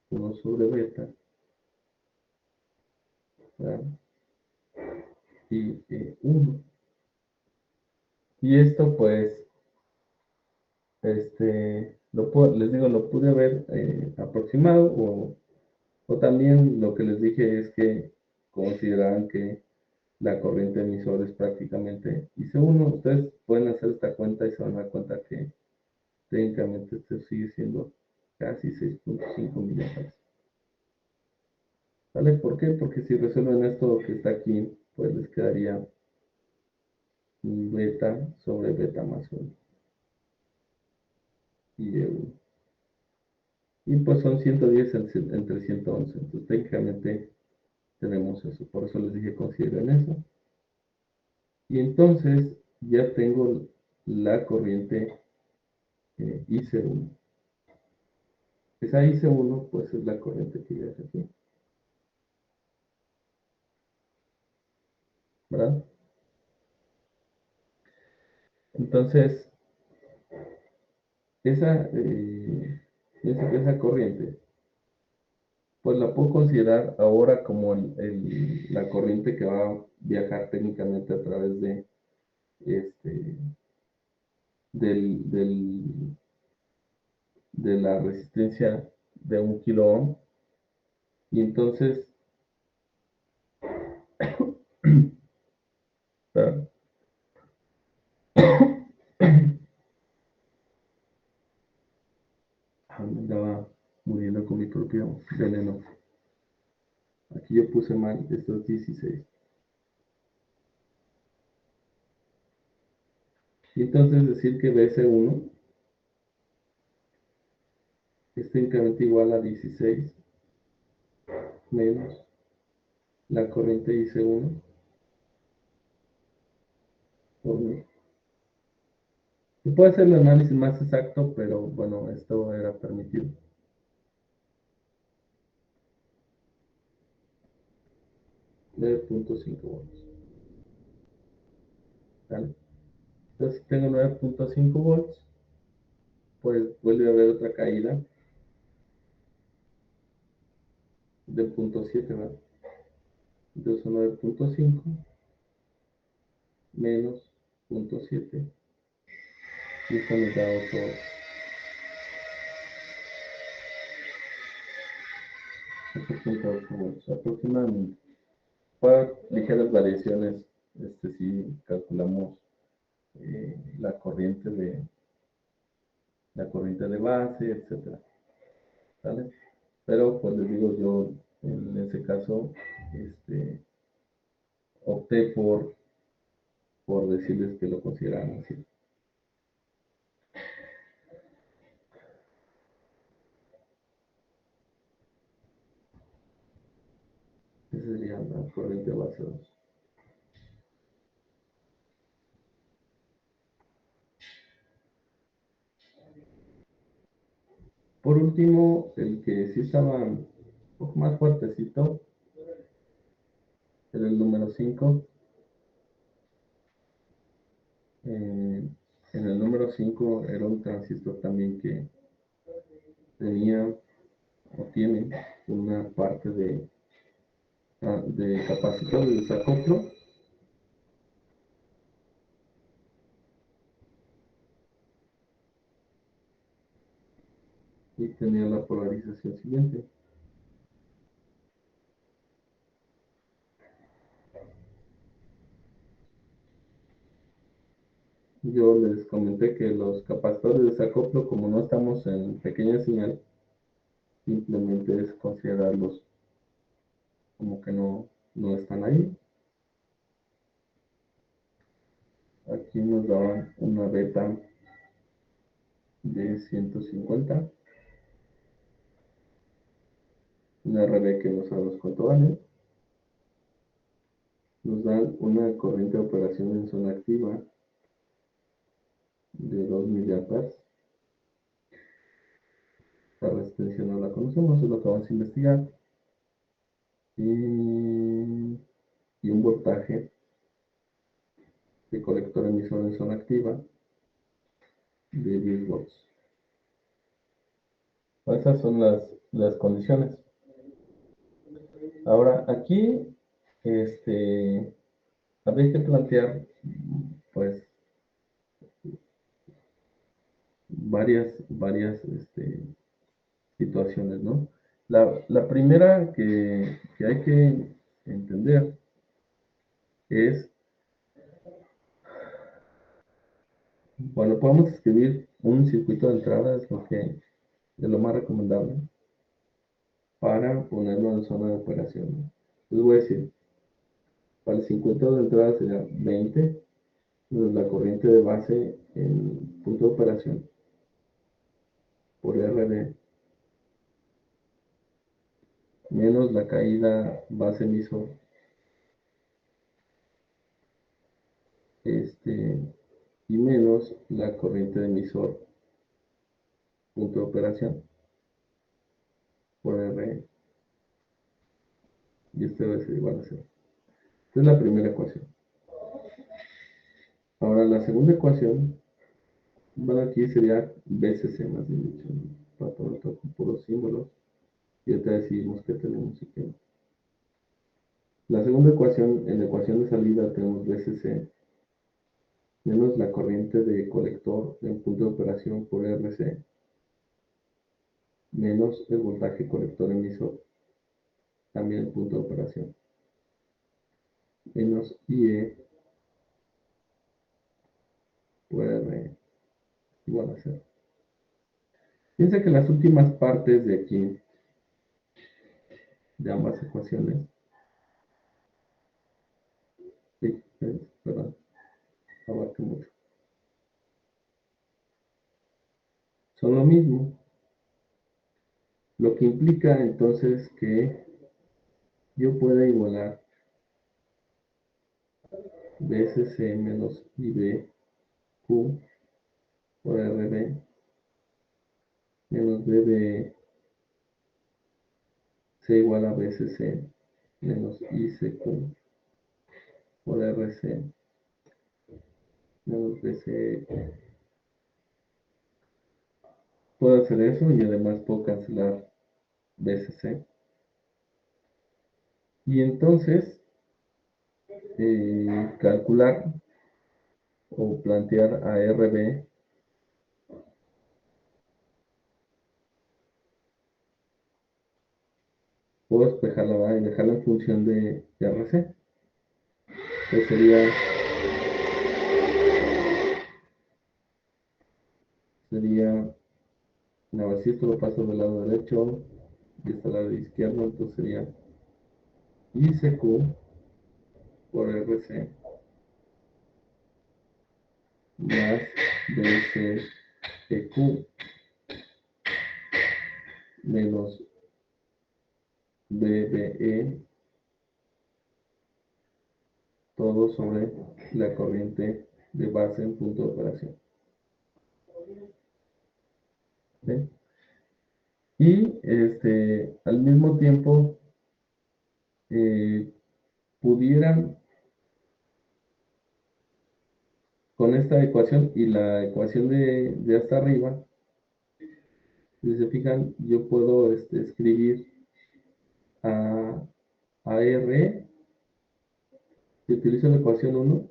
1 sobre beta, ¿verdad? Y 1. Y esto pues, les digo, lo pude haber aproximado o también lo que les dije es que consideraran que la corriente emisora es prácticamente IC1. Ustedes pueden hacer esta cuenta y se van a dar cuenta que técnicamente esto sigue siendo casi 6.5 miliamperes. ¿Vale? ¿Por qué? Porque si resuelven esto que está aquí, pues les quedaría beta sobre beta más 1 y E1. Y pues son 110 entre 111. Entonces técnicamente tenemos eso. Por eso les dije consideren eso. Y entonces ya tengo la corriente IC1. Esa IC1 pues es la corriente que ya es aquí. ¿Verdad? Entonces, esa corriente pues la puedo considerar ahora como la corriente que va a viajar técnicamente a través de este, de la resistencia de 1 kilo ohm. Y entonces, ah, me andaba muriendo con mi propio veneno. Aquí yo puse mal, esto es 16. Y entonces decir que BC1 es técnicamente igual a 16 menos la corriente IC1 por 1000. Se puede hacer el análisis más exacto, pero bueno, esto era permitido. 9.5 volts. ¿Vale? Entonces, si tengo 9.5 volts, pues vuelve a haber otra caída de 0.7, ¿verdad? Entonces, 9.5 menos 0.7. Y esto nos da 8.8 volts aproximadamente. Para ligeras variaciones, si calculamos la corriente de base, etcétera, ¿vale? Pero pues les digo yo, en ese caso, opté por decirles que lo consideraran así. sería la corriente base 2. Por último, el que sí estaba un poco más fuertecito era el número 5. En el número 5 era un transistor también que tenía o tiene una parte de capacitor de desacoplo y tenía la polarización siguiente. Yo les comenté que los capacitores de desacoplo, como no estamos en pequeña señal, simplemente es considerarlos como que no están ahí. Aquí nos daban una beta de 150, una RB que no sabemos cuánto vale. Nos dan una corriente de operación en zona activa de 2 miliamperes. La resistencia no la conocemos, es lo que vamos a investigar. Y un voltaje de colector emisor en zona activa de 10 volts. Esas son las condiciones. Ahora, aquí habría que plantear pues varias situaciones, ¿no? La primera que hay que entender es, bueno, podemos escribir un circuito de entrada, es lo más recomendable para ponerlo en zona de operación, ¿no? Les voy a decir, para el circuito de entrada sería 20, la corriente de base en punto de operación por RD menos la caída base emisor y menos la corriente de emisor punto de operación por R, y debe ser igual a 0. Esta es la primera ecuación. Ahora la segunda ecuación, bueno, aquí sería BCC más bien dicho, para poner todo con puros símbolos, y ahorita decidimos qué tenemos y qué no. La segunda ecuación, en la ecuación de salida tenemos BCC menos la corriente de colector en punto de operación por RC menos el voltaje colector emisor también en punto de operación menos IE por R igual a 0. Piensa que las últimas partes de aquí, de ambas ecuaciones, perdón, abarca mucho, son lo mismo, lo que implica entonces que yo pueda igualar BCC menos IBQ por RB menos BB C igual a BCC menos ICQ por RC menos BCE. Puedo hacer eso y además puedo cancelar BCC. Y entonces calcular o plantear a RB puedo despejarla y dejarla en función de RC. Entonces sería, no, si esto lo paso del lado derecho y este lado izquierdo, entonces sería ICQ por RC más BCEQ menos BBE todo sobre la corriente de base en punto de operación. ¿Sí? Y al mismo tiempo pudieran, con esta ecuación y la ecuación de hasta arriba, si se fijan, yo puedo escribir a R, si utilizo la ecuación 1,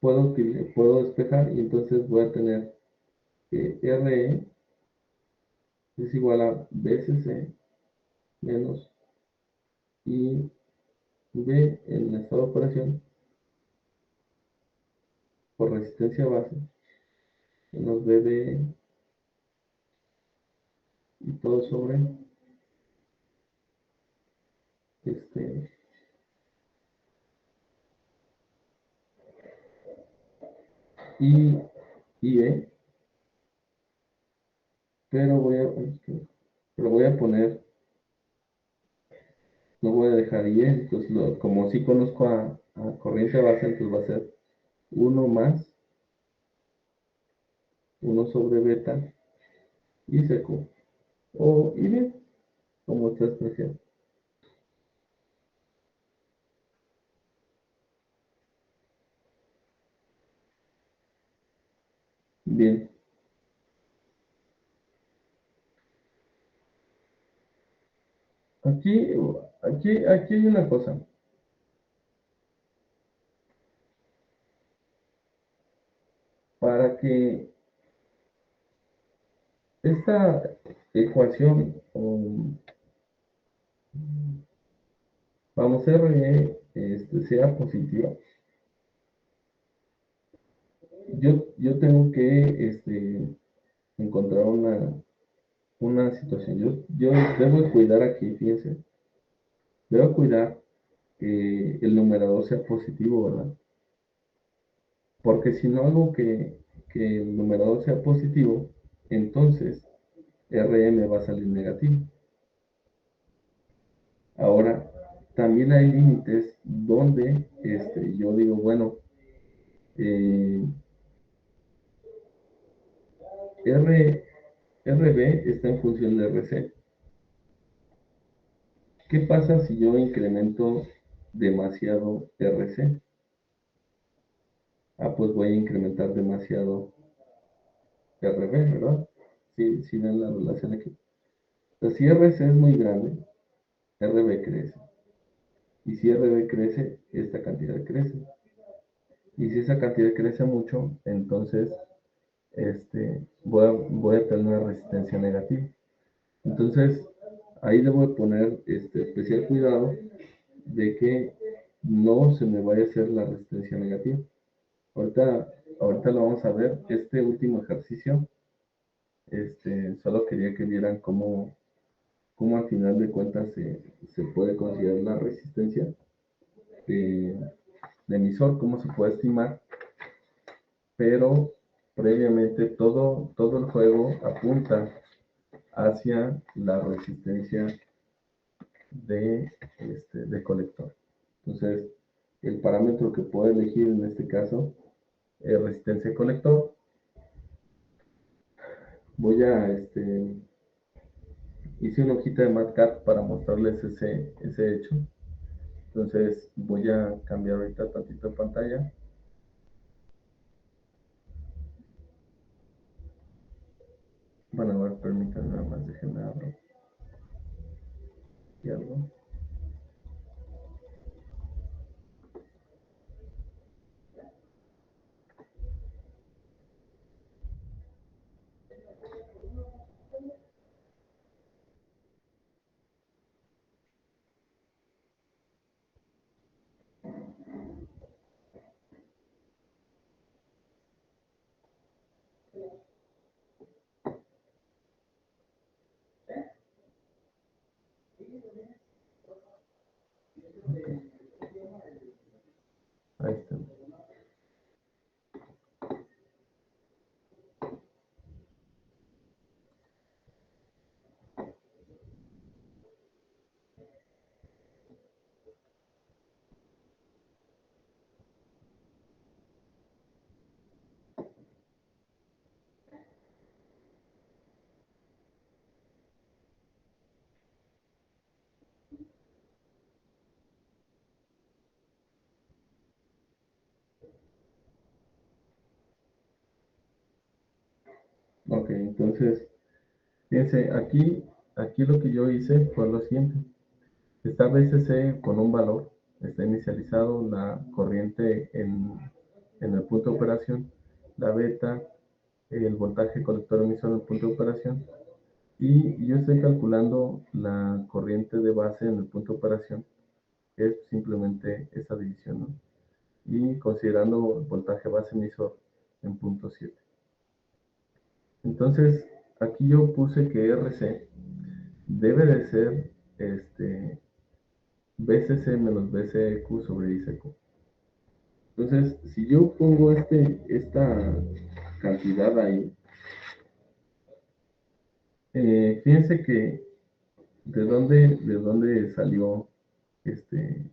puedo despejar y entonces voy a tener que RE es igual a BCC menos I B en el estado de operación por resistencia base menos BB y todo sobre este I, IE, pero voy a poner, no voy a dejar IE, entonces como si conozco a corriente base, entonces va a ser 1 más 1 sobre beta y seco o IB, como ustedes prefieran. Bien. Aquí hay una cosa. Para que esta ecuación, vamos, RE sea positiva, yo tengo que encontrar una situación. Yo debo cuidar aquí, fíjense, debo cuidar que el numerador sea positivo, ¿verdad? Porque si no hago que el numerador sea positivo, entonces RM va a salir negativo. Ahora, también hay límites donde yo digo, bueno, RB está en función de RC. ¿Qué pasa si yo incremento demasiado RC? Pues voy a incrementar demasiado RB, ¿verdad? Si ven la relación aquí. Entonces, si RC es muy grande, RB crece. Y si RB crece, esta cantidad crece. Y si esa cantidad crece mucho, entonces voy a tener una resistencia negativa. Entonces, ahí debo de poner especial cuidado de que no se me vaya a hacer la resistencia negativa. Ahorita lo vamos a ver. Este último ejercicio, solo quería que vieran cómo al final de cuentas se puede considerar la resistencia de emisor, cómo se puede estimar, pero previamente todo el juego apunta hacia la resistencia de colector. Entonces, el parámetro que puedo elegir en este caso es resistencia de colector. Voy a, hice una hojita de MATLAB para mostrarles ese hecho. Entonces, voy a cambiar ahorita tantito de pantalla. Bueno, a ver, permítanme nada más, déjenme abrir y algo. Ok, entonces, fíjense, aquí lo que yo hice fue lo siguiente. Está BCC con un valor, está inicializado la corriente en el punto de operación, la beta, el voltaje colector emisor en el punto de operación, y yo estoy calculando la corriente de base en el punto de operación, que es simplemente esa división, ¿no? Y considerando el voltaje base emisor en punto 7. Entonces, aquí yo puse que RC debe de ser BCC menos BCQ sobre ICQ. Entonces, si yo pongo esta cantidad ahí, fíjense que de dónde salió este,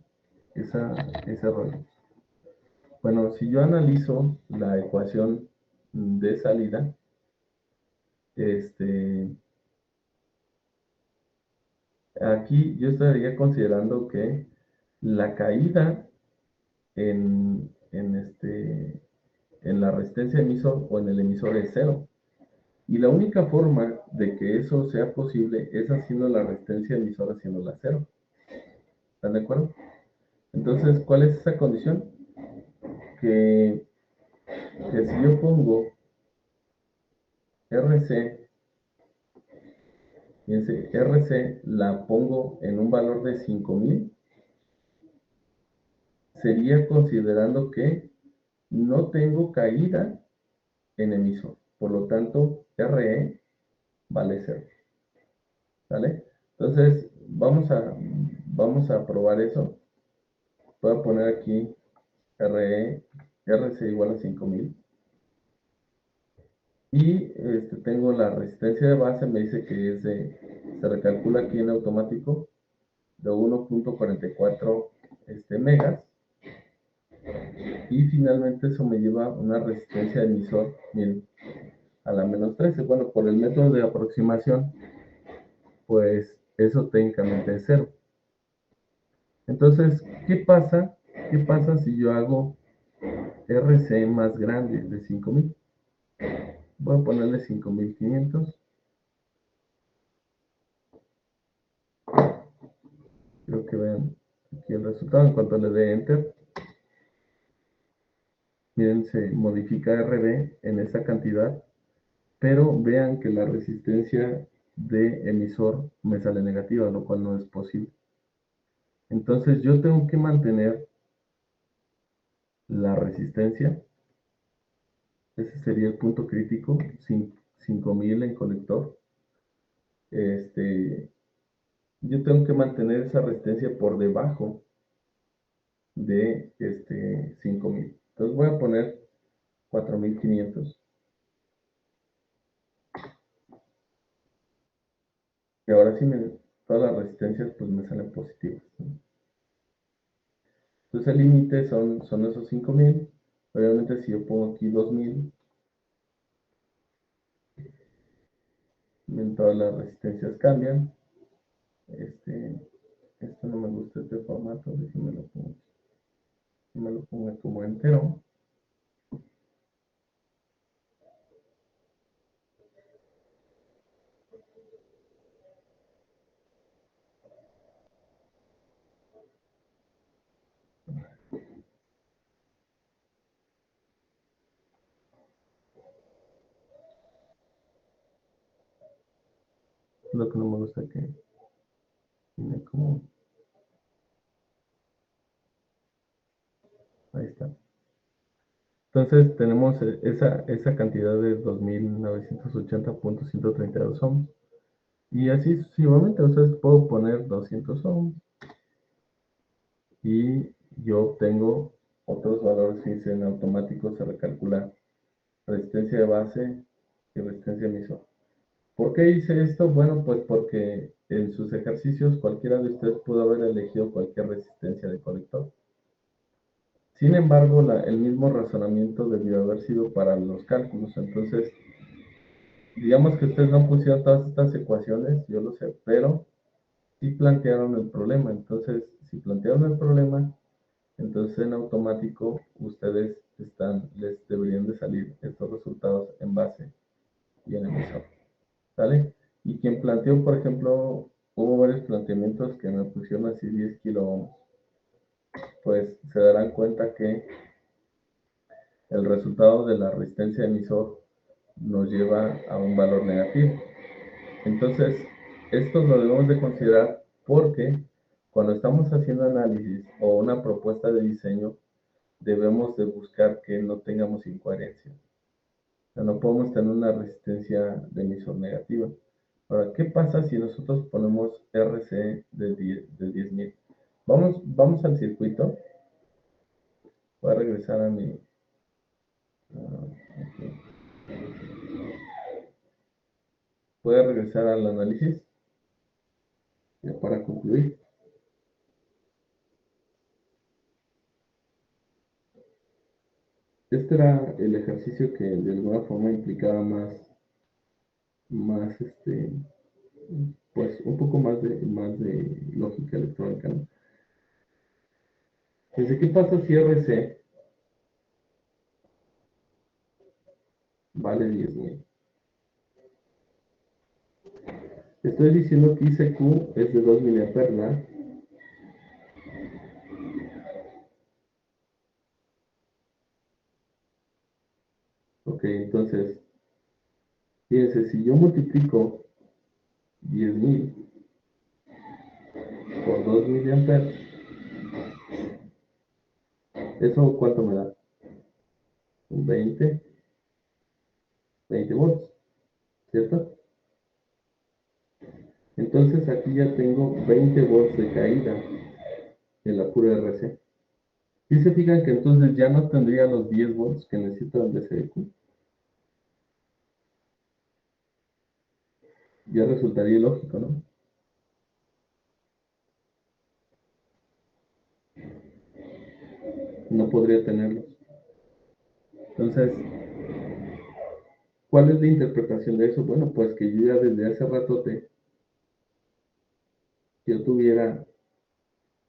ese rollo. Bueno, si yo analizo la ecuación de salida, aquí yo estaría considerando que la caída en la resistencia emisor o en el emisor es cero. Y la única forma de que eso sea posible es haciendo la resistencia emisora haciéndola cero. ¿Están de acuerdo? Entonces, ¿cuál es esa condición? Que, que si yo pongo RC, fíjense, RC la pongo en un valor de 5000, sería considerando que no tengo caída en emisor. Por lo tanto, RE vale cero. ¿Vale? Entonces, vamos a probar eso. Voy a poner aquí RC igual a 5000. Y tengo la resistencia de base, me dice que se recalcula aquí en automático de 1.44 megas. Y finalmente eso me lleva a una resistencia de emisor, miren, a la menos 13. Bueno, por el método de aproximación, pues eso técnicamente es cero. Entonces, ¿qué pasa? ¿Qué pasa si yo hago RC más grande de 5000? Voy a ponerle 5500. Quiero que vean aquí el resultado. En cuanto le dé Enter, miren, se modifica RB en esa cantidad, pero vean que la resistencia de emisor me sale negativa, lo cual no es posible. Entonces yo tengo que mantener la resistencia. Ese sería el punto crítico, 5000 en colector. Yo tengo que mantener esa resistencia por debajo de 5000. Entonces voy a poner 4500. Y ahora sí todas las resistencias pues me salen positivas, ¿no? Entonces el límite son esos 5000. Obviamente si yo pongo aquí 2000, todas las resistencias cambian. Esto no me gusta este formato, me lo pongo como entero. Lo que no me gusta que tiene como... Ahí está. Entonces tenemos esa cantidad de 2980.132 ohms. Y así sucesivamente, o sea, puedo poner 200 ohms y yo obtengo otros valores que en automático se recalcula resistencia de base y resistencia emisor. ¿Por qué hice esto? Bueno, pues porque en sus ejercicios cualquiera de ustedes pudo haber elegido cualquier resistencia de colector. Sin embargo, el mismo razonamiento debió haber sido para los cálculos. Entonces, digamos que ustedes no pusieron todas estas ecuaciones, yo lo sé, pero sí plantearon el problema. Entonces, si plantearon el problema, entonces en automático ustedes les deberían de salir estos resultados en base y el emisor, ¿sale? Y quien planteó, por ejemplo, hubo varios planteamientos que me pusieron así 10 kilo ohms, pues se darán cuenta que el resultado de la resistencia emisor nos lleva a un valor negativo. Entonces, esto lo debemos de considerar porque cuando estamos haciendo análisis o una propuesta de diseño, debemos de buscar que no tengamos incoherencia. O sea, no podemos tener una resistencia de emisor negativa. Ahora, ¿qué pasa si nosotros ponemos RC de 10.000? Vamos al circuito. Voy a regresar a mi... aquí. Voy a regresar al análisis ya para concluir. Este era el ejercicio que de alguna forma implicaba más pues un poco más de lógica electrónica, ¿no? Dice, ¿qué pasa si RC vale 10.000? Estoy diciendo que ICQ es de 2 miliamperes, ¿verdad? Ok, entonces, fíjense, si yo multiplico 10.000 por 2 miliamperes, ¿eso cuánto me da? 20, 20 volts, ¿cierto? Entonces aquí ya tengo 20 volts de caída en la pura RC. ¿Sí se fijan que entonces ya no tendría los 10 volts que necesito el DCQ? Ya resultaría ilógico, ¿no? No podría tenerlos. Entonces, ¿cuál es la interpretación de eso? Bueno, pues que yo ya desde hace rato yo tuviera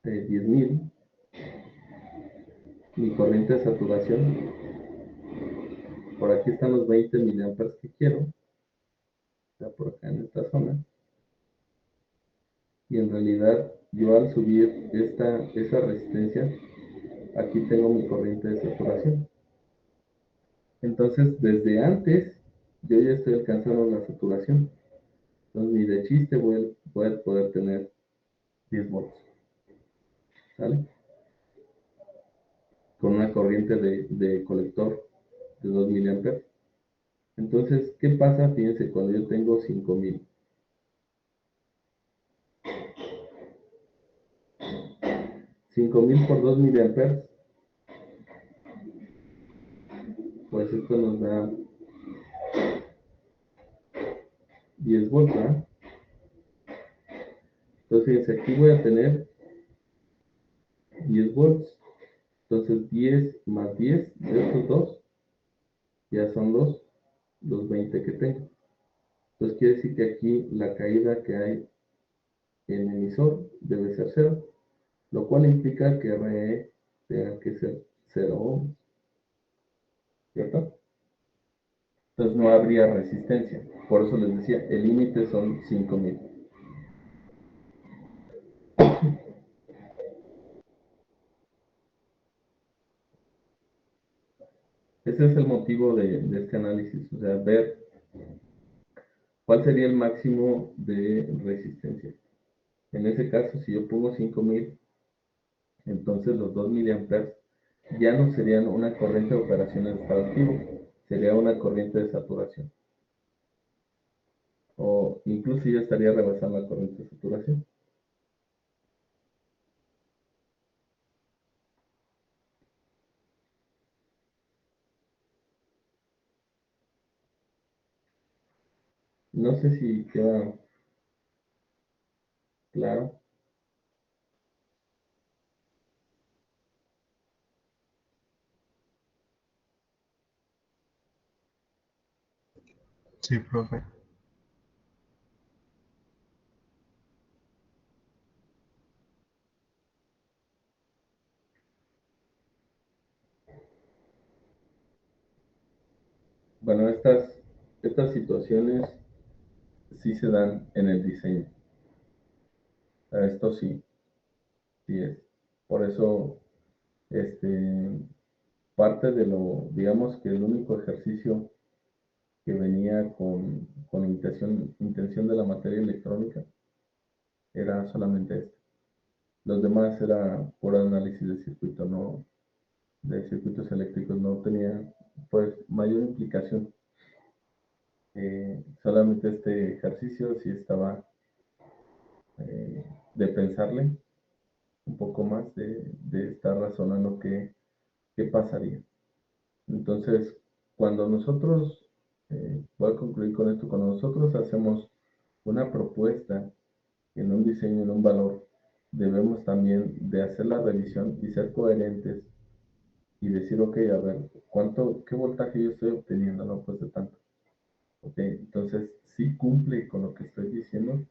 10.000, mi corriente de saturación, por aquí están los 20 miliamperes que quiero, ya por acá en esta zona, y en realidad yo al subir esa resistencia, aquí tengo mi corriente de saturación. Entonces, desde antes, yo ya estoy alcanzando la saturación. Entonces, ni de chiste voy a poder tener 10 volts, ¿sale? Con una corriente de colector de 2 miliamperes. Entonces, ¿qué pasa? Fíjense, cuando yo tengo 5.000. 5.000 por 2 miliamperes, pues esto nos da 10 volts, ¿verdad? Entonces, fíjense, aquí voy a tener 10 volts. Entonces, 10 más 10 de estos dos, ya son los 20 que tengo. Entonces, quiere decir que aquí la caída que hay en el emisor debe ser 0, lo cual implica que RE tenga que ser 0 ohms, ¿cierto? Entonces no habría resistencia. Por eso les decía, el límite son 5.000. Ese es el motivo de este análisis, o sea, ver cuál sería el máximo de resistencia. En ese caso, si yo pongo 5.000, entonces los 2 miliamperes ya no serían una corriente de operación en estado activo, sería una corriente de saturación. O incluso ya estaría rebasando la corriente de saturación. No sé si queda claro. Sí, profe. Bueno, estas situaciones sí se dan en el diseño. Esto sí es. Por eso, parte de lo, digamos que el único ejercicio que venía con intención de la materia electrónica era solamente este. Los demás era por análisis de circuito, no de circuitos eléctricos, no tenía pues mayor implicación. Solamente este ejercicio sí estaba de pensarle un poco más, de estar razonando qué pasaría. Entonces, cuando nosotros, voy a concluir con esto, cuando nosotros hacemos una propuesta en un diseño, en un valor, debemos también de hacer la revisión y ser coherentes y decir, ok, a ver, qué voltaje yo estoy obteniendo, no pues de tanto. Ok, entonces, ¿sí cumple con lo que estoy diciendo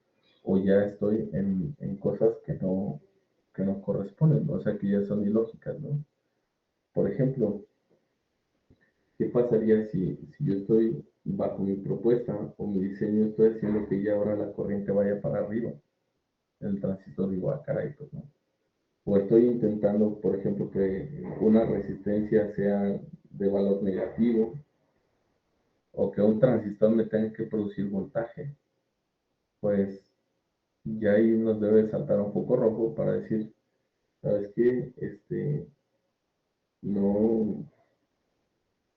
o ya estoy en cosas que no corresponden? O sea, que ya son ilógicas, ¿no? Por ejemplo, ¿qué pasaría si yo estoy bajo mi propuesta o mi diseño, estoy haciendo que ya ahora la corriente vaya para arriba? El transistor digo, ah, caray, pues no. O estoy intentando, por ejemplo, que una resistencia sea de valor negativo o que un transistor me tenga que producir voltaje, pues ya ahí nos debe saltar un poco rojo para decir, ¿sabes qué? No,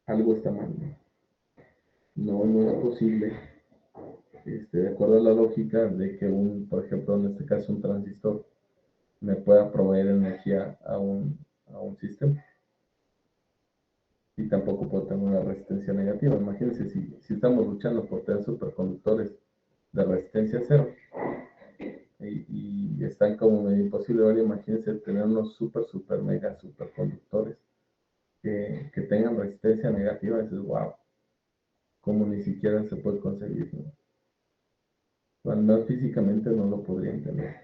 algo está mal, no es posible, de acuerdo a la lógica de que por ejemplo, en este caso un transistor me pueda proveer energía a un sistema y tampoco puedo tener una resistencia negativa. Imagínense si estamos luchando por tener superconductores de resistencia cero y están como medio imposible. Ahora imagínense tener unos super mega superconductores que tengan resistencia negativa. Dices, wow, como ni siquiera se puede conseguir, ¿no? Cuando físicamente no lo podría entender.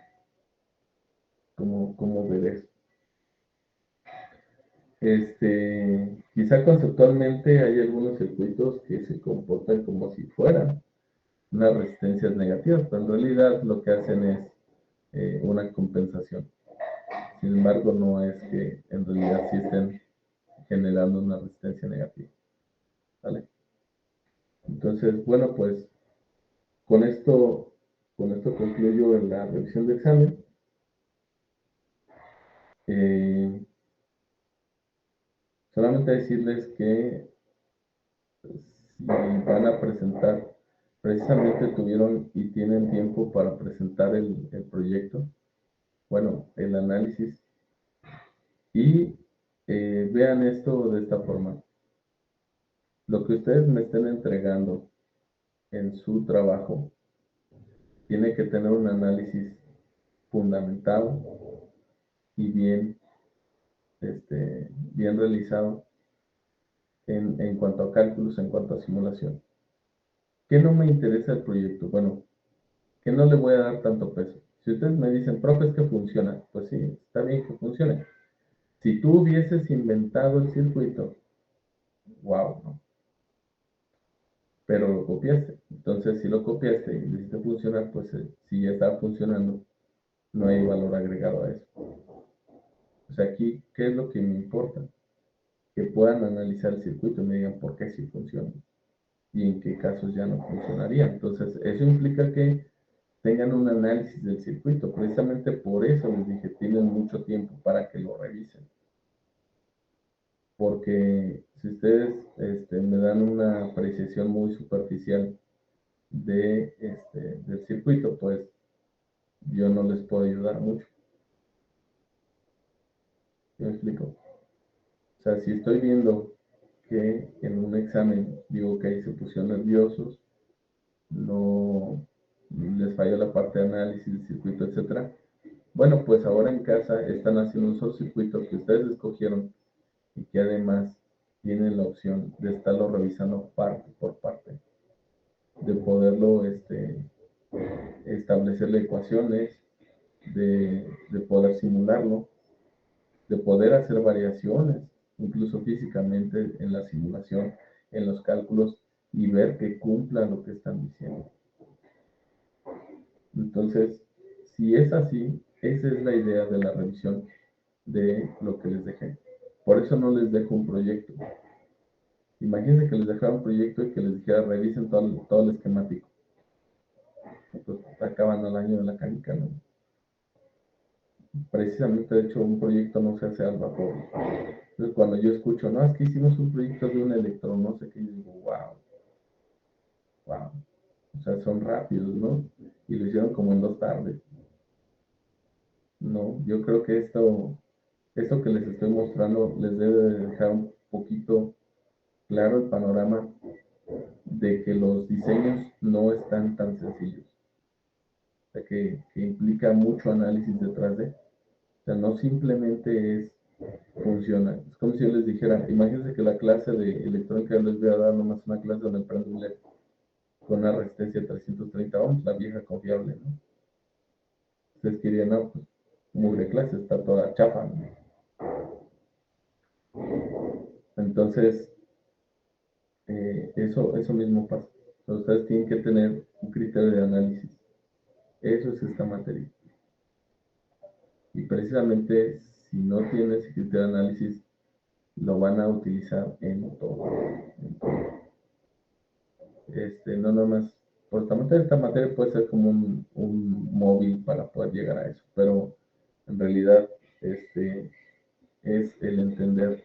¿Cómo ver eso? Quizá conceptualmente hay algunos circuitos que se comportan como si fueran unas resistencias negativas, pero en realidad lo que hacen es una compensación. Sin embargo, no es que en realidad sí estén generando una resistencia negativa. ¿Vale? Entonces, bueno, pues con esto concluyo en la revisión de examen. Solamente decirles que si van a presentar, precisamente tuvieron y tienen tiempo para presentar el proyecto, bueno, el análisis, y vean esto de esta forma. Lo que ustedes me estén entregando en su trabajo tiene que tener un análisis fundamentado y bien realizado en cuanto a cálculos, en cuanto a simulación. ¿Qué no me interesa el proyecto? Bueno, que no le voy a dar tanto peso. Si ustedes me dicen, profe, es que funciona, pues sí, está bien que funcione. Si tú hubieses inventado el circuito, wow, ¿no? Pero lo copiaste. Entonces, si lo copiaste y lo hiciste funcionar, pues si ya está funcionando, no hay valor agregado a eso. O sea, aquí, ¿qué es lo que me importa? Que puedan analizar el circuito y me digan por qué sí funciona y en qué casos ya no funcionaría. Entonces, eso implica que tengan un análisis del circuito. Precisamente por eso les dije, tienen mucho tiempo para que lo revisen. Porque si ustedes me dan una apreciación muy superficial del circuito, pues yo no les puedo ayudar mucho. ¿Sí me explico? O sea, si estoy viendo que en un examen digo que se pusieron nerviosos, no les falló la parte de análisis del circuito, etcétera. Bueno, pues ahora en casa están haciendo un solo circuito que ustedes escogieron y que además tienen la opción de estarlo revisando parte por parte, de poderlo establecerle ecuaciones, de poder simularlo, de poder hacer variaciones, incluso físicamente en la simulación, en los cálculos, y ver que cumplan lo que están diciendo. Entonces, si es así, esa es la idea de la revisión de lo que les dejé. Por eso no les dejo un proyecto. Imagínense que les dejara un proyecto y que les dijera revisen todo el esquemático. Entonces, acaban al año de la canica, ¿no? Precisamente, de hecho, un proyecto no se hace al vapor. Entonces, cuando yo escucho, no, es que hicimos un proyecto de un electrón, no sé qué, yo digo, wow, wow. O sea, son rápidos, ¿no? Y lo hicieron como en 2 tardes. No, yo creo que esto que les estoy mostrando les debe de dejar un poquito claro el panorama de que los diseños no están tan sencillos. O sea, que implica mucho análisis detrás de. O sea, no simplemente funciona. Es como si yo les dijera, imagínense que la clase de electrónica les voy a dar nomás una clase donde prende un LED con una resistencia de 330 ohms, la vieja confiable, ¿no? Ustedes querían, no, pues, mugre clase, está toda chafa, ¿no? Entonces, eso mismo pasa. Ustedes tienen que tener un criterio de análisis. Eso es esta materia. Y precisamente, si no tienen ese criterio de análisis, lo van a utilizar en todo. En todo. No nomás, por esta materia puede ser como un móvil para poder llegar a eso, pero en realidad es el entender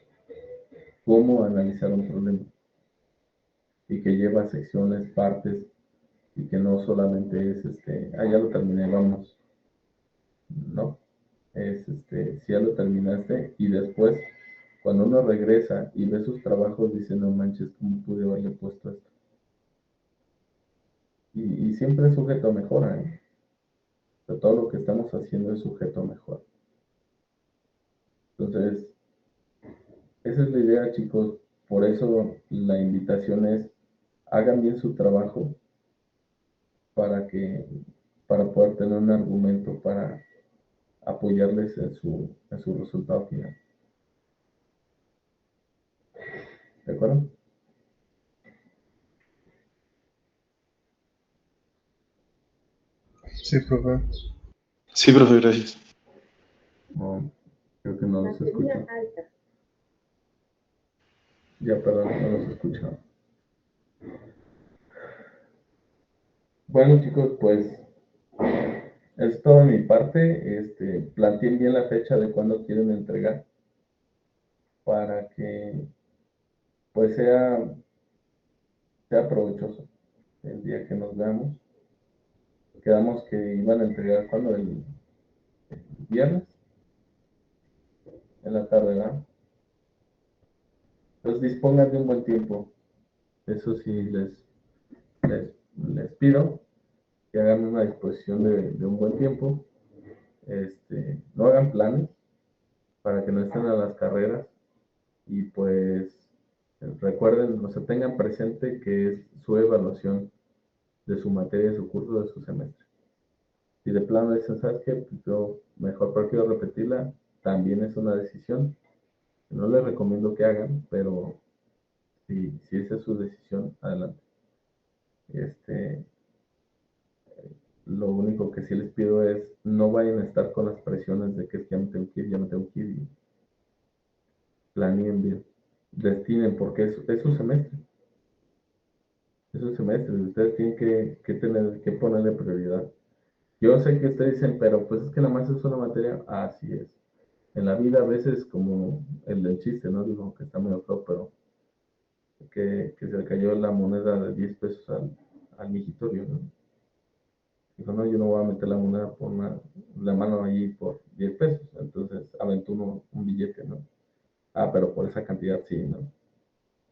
cómo analizar un problema y que lleva secciones, partes, y que no solamente es ya lo terminé, vamos. No, si ya lo terminaste y después, cuando uno regresa y ve sus trabajos, dice, no manches, ¿cómo pude haberle puesto esto? Y siempre es sujeto a mejora, ¿eh? O sea, todo lo que estamos haciendo es sujeto a mejora. Entonces, esa es la idea, chicos. Por eso la invitación es, hagan bien su trabajo para poder tener un argumento para apoyarles en su resultado final. ¿De acuerdo? Sí, profe. Sí, profe, gracias. No, creo que no los escucho. Ya, perdón, no los escucho. Bueno, chicos, pues es todo de mi parte. Planteen bien la fecha de cuándo quieren entregar para que pues sea provechoso el día que nos veamos. Quedamos que iban a entregar cuando el viernes en la tarde, ¿verdad? Pues dispongan de un buen tiempo. Eso sí, les pido que hagan una disposición de un buen tiempo. No hagan planes para que no estén a las carreras y pues recuerden, o sea, tengan presente que es su evaluación de su materia, de su curso, de su semestre. Si de plano dicen, ¿sabes qué? Pues yo mejor prefiero repetirla, también es una decisión. No les recomiendo que hagan, pero si esa es su decisión, adelante. Lo único que sí les pido es no vayan a estar con las presiones de que es que ya me tengo que ir, ya me tengo que ir. Y planeen bien, destinen, porque es su semestre. Es un semestre, ustedes tienen que ponerle prioridad. Yo sé que ustedes dicen, pero pues es que nada más es una materia, así es. En la vida a veces como el del chiste, ¿no? Digo que está medio feo, pero que se le cayó la moneda de 10 pesos al mijitorio, ¿no? Dijo, no, yo no voy a meter la moneda la mano allí por 10 pesos. Entonces aventó un billete, ¿no? Ah, pero por esa cantidad sí, ¿no?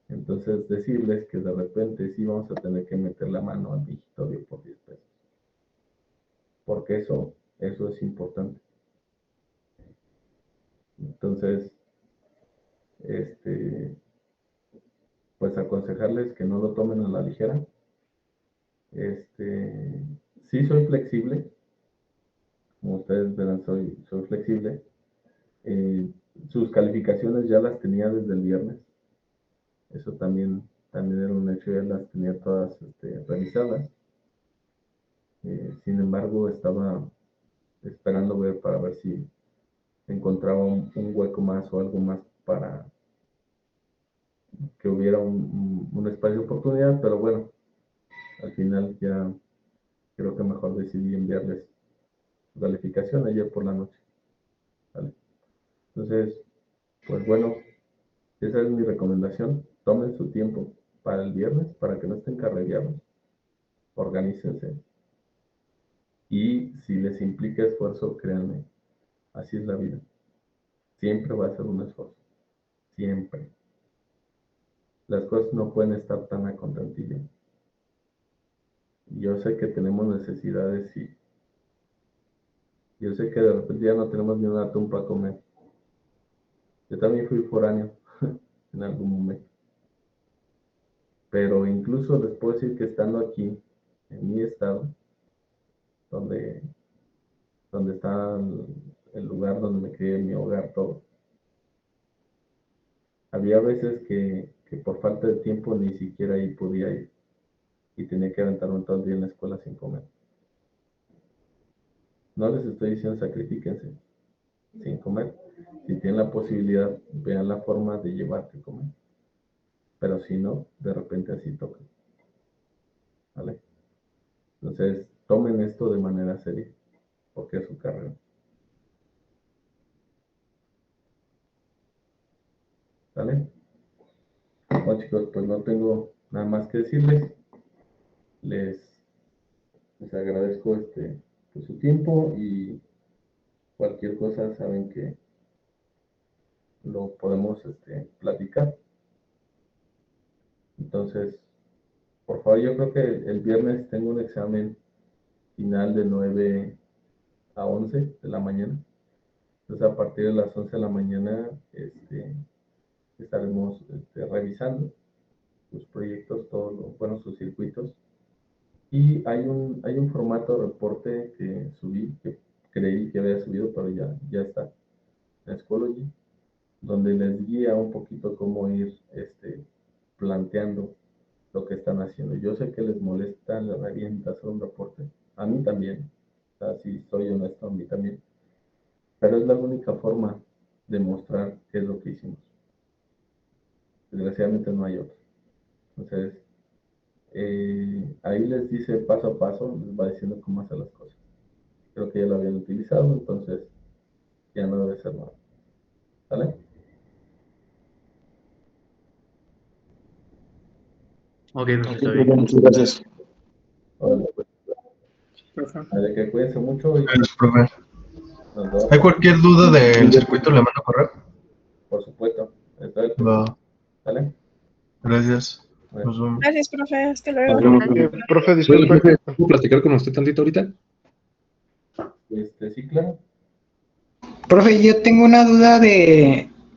Entonces decirles que de repente sí vamos a tener que meter la mano al mijitorio por 10 pesos. Porque eso es importante. Entonces, pues aconsejarles que no lo tomen a la ligera. Sí soy flexible, como ustedes verán, soy flexible. Sus calificaciones ya las tenía desde el viernes. Eso también también era un hecho, ya las tenía todas revisadas. Sin embargo, estaba esperando ver para ver si encontraba un hueco más o algo más para que hubiera un espacio de oportunidad, pero bueno, al final ya creo que mejor decidí enviarles su calificación ayer por la noche. ¿Vale? Entonces, pues bueno, esa es mi recomendación. Tomen su tiempo para el viernes, para que no estén carrereados. Organícense. Y si les implica esfuerzo, créanme, así es la vida. Siempre va a ser un esfuerzo. Siempre. Las cosas no pueden estar tan a contentillo. Yo sé que tenemos necesidades y yo sé que de repente ya no tenemos ni un atún para comer. Yo también fui foráneo en algún momento. Pero incluso les puedo decir que estando aquí, en mi estado, donde está el lugar donde me crié, mi hogar, todo, había veces que por falta de tiempo ni siquiera ahí podía ir y tenía que aventarme todo el día en la escuela sin comer. No les estoy diciendo sacrifíquense sin comer. Si tienen la posibilidad, vean la forma de llevarte a comer. Pero si no, de repente así toca. ¿Vale? Entonces, tomen esto de manera seria, porque es su carrera. ¿Vale? Bueno, chicos, pues no tengo nada más que decirles. Les agradezco pues, su tiempo y cualquier cosa saben que lo podemos platicar. Entonces, por favor, yo creo que el viernes tengo un examen final de 9 a 11 de la mañana. Entonces, a partir de las 11 de la mañana estaremos revisando sus proyectos, todos sus circuitos. Y hay un formato de reporte que subí, que creí que había subido, pero ya está, en Schoology, donde les guía un poquito cómo ir planteando lo que están haciendo. Yo sé que les molesta, les revienta hacer un reporte. A mí también. O sea, si soy honesto, a mí también. Pero es la única forma de mostrar qué es lo que hicimos. Desgraciadamente no hay otra. Entonces, ahí les dice paso a paso, les va diciendo cómo hacer las cosas. Creo que ya lo habían utilizado, entonces ya no debe ser nada. ¿Vale? Ok, está bien. Muchas gracias. Órale, pues. De que cuídense mucho y Gracias, profe. nos vemos. ¿Hay cualquier duda del circuito? ¿Le mando correo? Por supuesto. Va. ¿Vale? Gracias. Bueno. Nos vemos. Gracias, profe. Hasta luego. Profe, ¿Puedo disculpe. platicar con usted tantito ahorita? Sí, claro. Profe, yo tengo una duda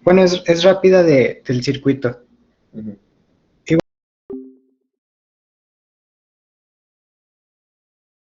bueno, es rápida del circuito. Ujú.